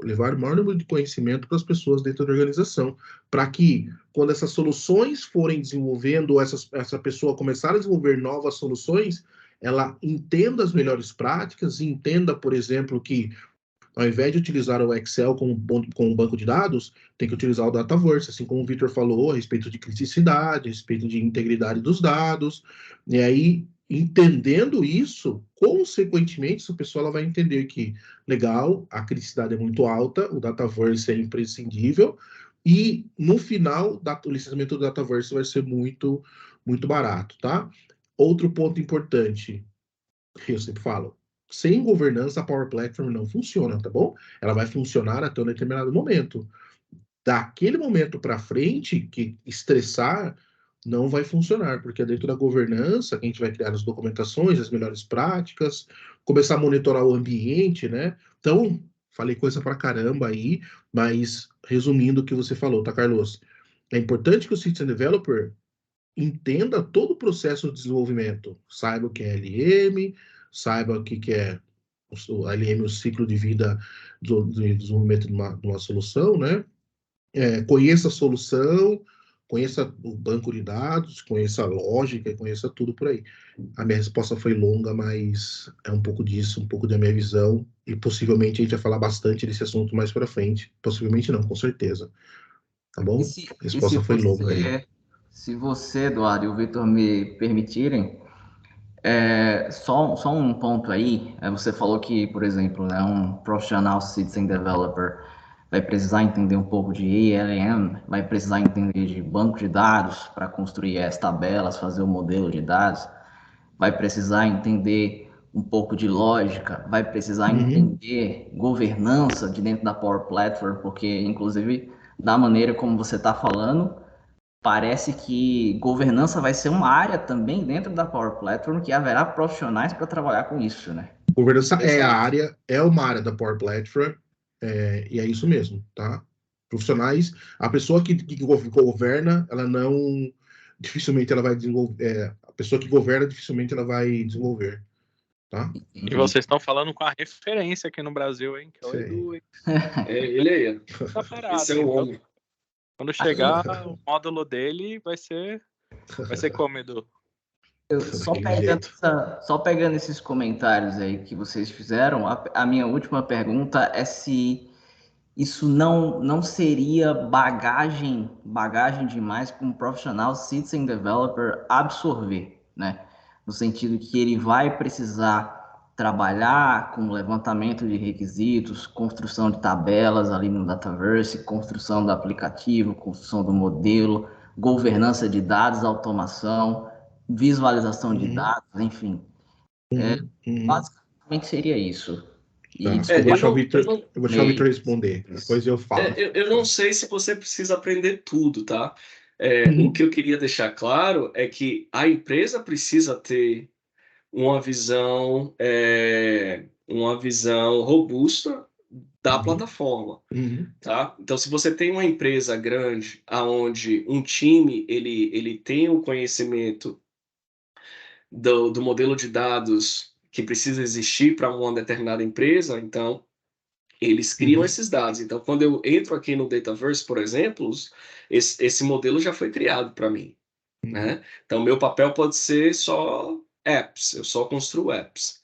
A: levar o maior número de conhecimento para as pessoas dentro da organização, para que, quando essas soluções forem desenvolvendo, ou essa pessoa começar a desenvolver novas soluções, ela entenda as melhores práticas, e entenda, por exemplo, que ao invés de utilizar o Excel como banco de dados, tem que utilizar o Dataverse, assim como o Victor falou, a respeito de criticidade, a respeito de integridade dos dados. E aí, entendendo isso, consequentemente, essa pessoa ela vai entender que, legal, a criticidade é muito alta, o Dataverse é imprescindível, e, no final, o licenciamento do Dataverse vai ser muito, muito barato, tá? Outro ponto importante, que eu sempre falo, sem governança, a Power Platform não funciona, tá bom? Ela vai funcionar até um determinado momento. Daquele momento para frente, que estressar não vai funcionar, porque é dentro da governança que a gente vai criar as documentações, as melhores práticas, começar a monitorar o ambiente, né? Então, falei coisa pra caramba aí, mas resumindo o que você falou, tá, Carlos? É importante que o Citizen Developer entenda todo o processo de desenvolvimento, saiba o que é LM, saiba o que é o LM, o ciclo de vida do desenvolvimento de uma solução, né? Conheça a solução, conheça o banco de dados, conheça a lógica, conheça tudo por aí. A minha resposta foi longa, mas é um pouco disso, um pouco da minha visão, e possivelmente a gente vai falar bastante desse assunto mais para frente. Possivelmente não, com certeza. Tá bom? A resposta foi longa aí.
I: Se você, Eduardo e o Victor me permitirem, só um ponto aí, você falou que, por exemplo, né, um profissional Citizen Developer vai precisar entender um pouco de ALM, vai precisar entender de banco de dados para construir as tabelas, fazer o modelo de dados, vai precisar entender um pouco de lógica, vai precisar entender governança de dentro da Power Platform, porque, inclusive, da maneira como você está falando, parece que governança vai ser uma área também dentro da Power Platform, que haverá profissionais para trabalhar com isso, né?
A: Governança é uma área da Power Platform, e é isso mesmo, tá? Profissionais, a pessoa que governa, ela não, dificilmente ela vai desenvolver, a pessoa que governa, dificilmente ela vai desenvolver, tá?
H: E vocês estão falando com a referência aqui no Brasil, hein? Que é o Edu, hein?
B: Ele aí.
H: Tá parado,
B: Esse é o homem.
H: Quando chegar o módulo dele, vai ser como, Edu?
I: Só pegando esses comentários aí que vocês fizeram, a minha última pergunta é se isso não seria bagagem demais para um profissional citizen developer absorver, né? No sentido que ele vai precisar trabalhar com levantamento de requisitos, construção de tabelas ali no Dataverse, construção do aplicativo, construção do modelo, governança de dados, automação, visualização de dados, enfim. Basicamente seria isso.
A: Tá, eu vou deixar o Victor responder, depois eu falo.
B: Eu não sei se você precisa aprender tudo, tá? O que eu queria deixar claro é que a empresa precisa ter uma visão robusta da plataforma, tá? Então, se você tem uma empresa grande, aonde um time ele tem o conhecimento do modelo de dados que precisa existir para uma determinada empresa, então eles criam esses dados. Então, quando eu entro aqui no Dataverse, por exemplo, esse modelo já foi criado para mim, né? Então, meu papel pode ser só apps, eu só construo apps.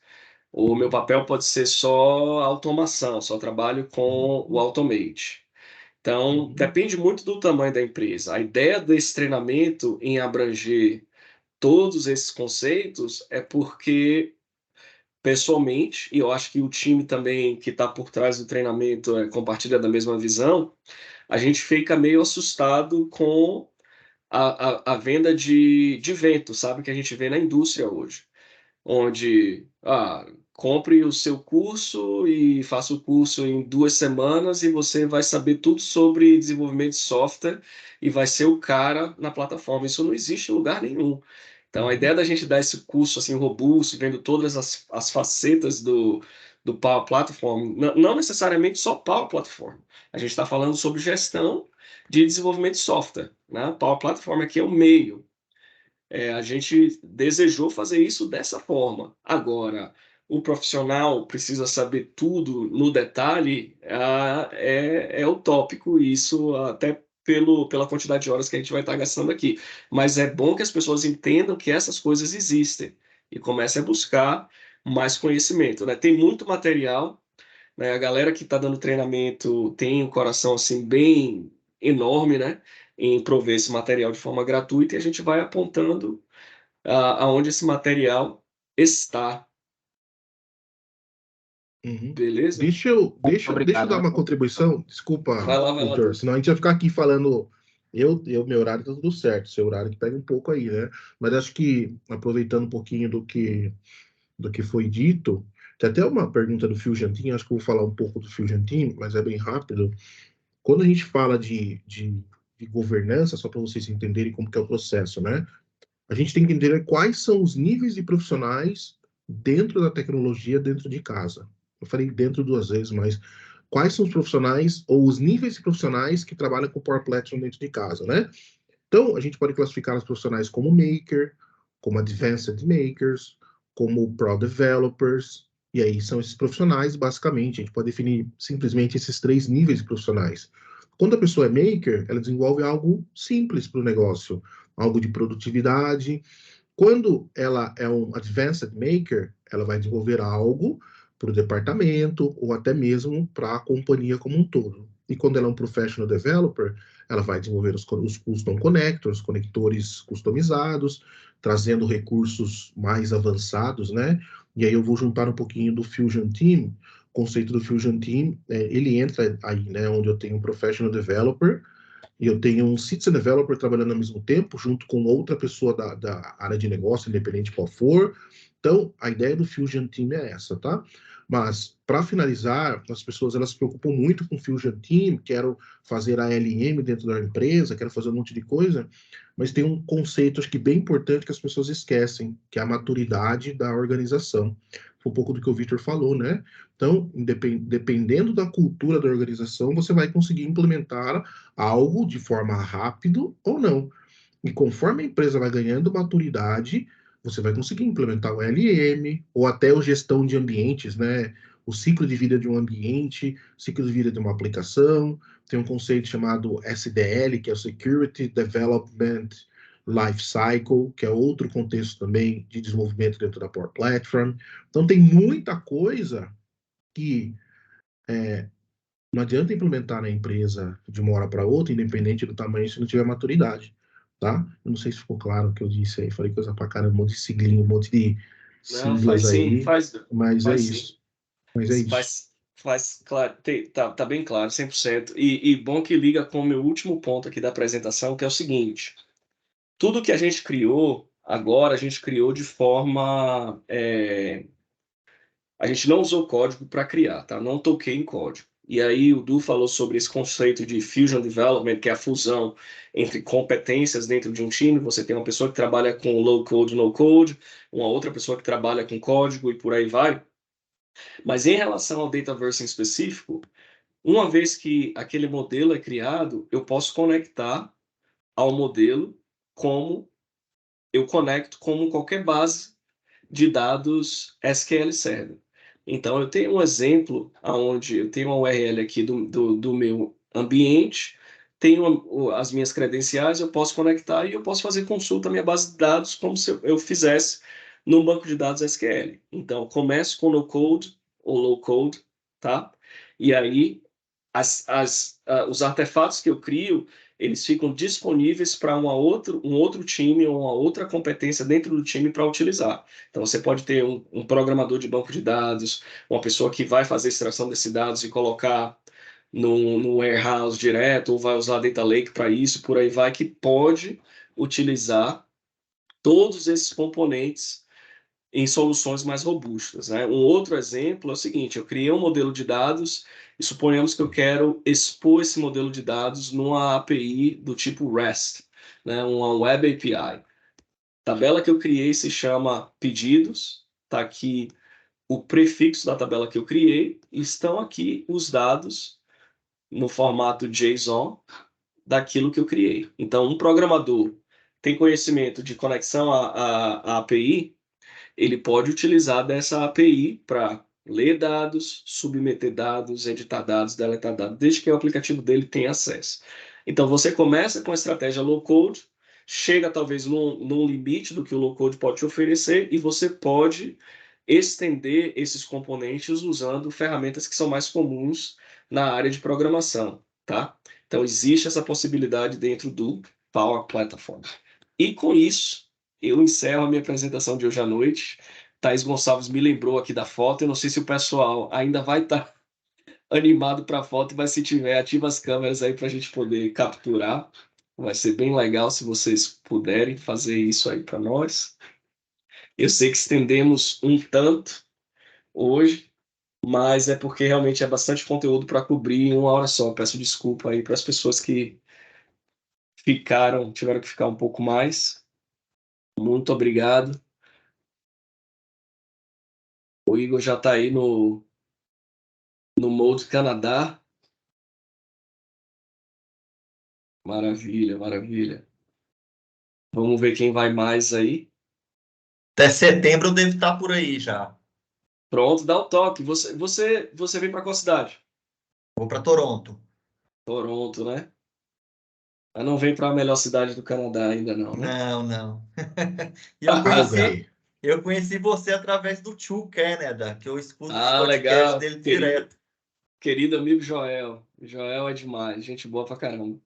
B: O meu papel pode ser só automação, só trabalho com o Automate. Então, depende muito do tamanho da empresa. A ideia desse treinamento em abranger todos esses conceitos é porque, pessoalmente, e eu acho que o time também que está por trás do treinamento compartilha da mesma visão, a gente fica meio assustado com a venda de vento, sabe, que a gente vê na indústria hoje, onde compre o seu curso e faça o curso em 2 semanas e você vai saber tudo sobre desenvolvimento de software e vai ser o cara na plataforma. Isso não existe em lugar nenhum. Então, a ideia da gente dar esse curso assim robusto, vendo todas as facetas do Power Platform, não necessariamente só Power Platform. A gente está falando sobre gestão de desenvolvimento de software, né? Power Platform aqui é o meio. A gente desejou fazer isso dessa forma. Agora, o profissional precisa saber tudo no detalhe, é utópico isso, até pela quantidade de horas que a gente vai estar gastando aqui. Mas é bom que as pessoas entendam que essas coisas existem e comecem a buscar mais conhecimento, né? Tem muito material, né? A galera que está dando treinamento tem um coração assim bem enorme, né? Em prover esse material de forma gratuita e a gente vai apontando aonde esse material está. Beleza?
A: Deixa eu dar uma contribuição. Desculpa,
B: vai lá,
A: Victor, senão a gente vai ficar aqui falando. Meu horário tá tudo certo, seu horário que pega um pouco aí, né? Mas acho que, aproveitando um pouquinho do que foi dito, tem até uma pergunta do Fusion Team, acho que eu vou falar um pouco do Fusion Team, mas é bem rápido. Quando a gente fala de governança, só para vocês entenderem como que é o processo, né? A gente tem que entender quais são os níveis de profissionais dentro da tecnologia, dentro de casa. Eu falei dentro 2 vezes, mas quais são os profissionais ou os níveis de profissionais que trabalham com Power Platform dentro de casa, né? Então, a gente pode classificar os profissionais como Maker, como Advanced Makers, como Pro Developers, e aí são esses profissionais, basicamente, a gente pode definir simplesmente esses 3 níveis de profissionais. Quando a pessoa é Maker, ela desenvolve algo simples para o negócio, algo de produtividade. Quando ela é um Advanced Maker, ela vai desenvolver algo para o departamento ou até mesmo para a companhia como um todo. E quando ela é um Professional Developer, ela vai desenvolver os Custom Connectors, conectores customizados, trazendo recursos mais avançados, né? E aí eu vou juntar um pouquinho do Fusion Team. O conceito do Fusion Team, ele entra aí, né? Onde eu tenho um Professional Developer e eu tenho um Citizen Developer trabalhando ao mesmo tempo, junto com outra pessoa da área de negócio, independente qual for. Então, a ideia do Fusion Team é essa, tá? Mas, para finalizar, as pessoas elas se preocupam muito com o Fusion Team, quero fazer a LM dentro da empresa, quero fazer um monte de coisa, mas tem um conceito, acho que bem importante, que as pessoas esquecem, que é a maturidade da organização. Foi um pouco do que o Victor falou, né? Então, dependendo da cultura da organização, você vai conseguir implementar algo de forma rápida ou não. E conforme a empresa vai ganhando maturidade, você vai conseguir implementar o LM ou até a gestão de ambientes, né? O ciclo de vida de um ambiente, ciclo de vida de uma aplicação. Tem um conceito chamado SDL, que é o Security Development Lifecycle, que é outro contexto também de desenvolvimento dentro da Power Platform. Então, tem muita coisa que não adianta implementar na empresa de uma hora para outra, independente do tamanho, se não tiver maturidade, tá? Eu não sei se ficou claro o que eu disse aí, falei coisa pra caramba, um monte de siglinha, um monte de
B: Não,
A: siglas aí, mas é
B: faz sim.
A: isso. Mas é isso.
B: Faz claro, tá bem claro, 100%. E bom que liga com o meu último ponto aqui da apresentação, que é o seguinte: tudo que a gente criou agora, a gente criou de forma. A gente não usou código para criar, tá? Não toquei em código. E aí o Du falou sobre esse conceito de Fusion Development, que é a fusão entre competências dentro de um time. Você tem uma pessoa que trabalha com low code, no code, uma outra pessoa que trabalha com código e por aí vai. Mas em relação ao Dataverse em específico, uma vez que aquele modelo é criado, eu posso conectar ao modelo como eu conecto como qualquer base de dados SQL Server. Então, eu tenho um exemplo onde eu tenho uma URL aqui do meu ambiente, tenho as minhas credenciais, eu posso conectar e eu posso fazer consulta à minha base de dados como se eu fizesse no banco de dados SQL. Então, começo com no-code ou low-code, tá? E aí, os artefatos que eu crio, eles ficam disponíveis para um outro time ou uma outra competência dentro do time para utilizar. Então, você pode ter um programador de banco de dados, uma pessoa que vai fazer extração desses dados e colocar no warehouse direto, ou vai usar Data Lake para isso, por aí vai, que pode utilizar todos esses componentes em soluções mais robustas, né? Um outro exemplo é o seguinte: eu criei um modelo de dados e suponhamos que eu quero expor esse modelo de dados numa API do tipo REST, né? Uma Web API. A tabela que eu criei se chama pedidos, está aqui o prefixo da tabela que eu criei, e estão aqui os dados no formato JSON daquilo que eu criei. Então, um programador tem conhecimento de conexão à API, ele pode utilizar dessa API para ler dados, submeter dados, editar dados, deletar dados, desde que o aplicativo dele tenha acesso. Então, você começa com a estratégia low-code, chega talvez num limite do que o low-code pode te oferecer e você pode estender esses componentes usando ferramentas que são mais comuns na área de programação, tá? Então, existe essa possibilidade dentro do Power Platform. E com isso, eu encerro a minha apresentação de hoje à noite. Thaís Gonçalves me lembrou aqui da foto. Eu não sei se o pessoal ainda vai estar animado para a foto, mas se tiver, ativa as câmeras aí para a gente poder capturar. Vai ser bem legal se vocês puderem fazer isso aí para nós. Eu sei que estendemos um tanto hoje, mas é porque realmente é bastante conteúdo para cobrir em uma hora só. Peço desculpa aí para as pessoas que tiveram que ficar um pouco mais. Muito obrigado. O Igor já está aí no Mode Canadá. Maravilha, maravilha. Vamos ver quem vai mais aí.
J: Até setembro eu devo estar por aí já.
B: Pronto, dá o toque. Você vem para qual cidade?
J: Vou para Toronto.
B: Toronto, né? Mas não vem para a melhor cidade do Canadá ainda não, né?
J: Não. E
A: Calgary.
J: eu conheci você através do Tio Canada, que eu escuto os podcasts
B: Legal.
J: dele direto.
B: Querido amigo Joel. Joel é demais, gente boa pra caramba.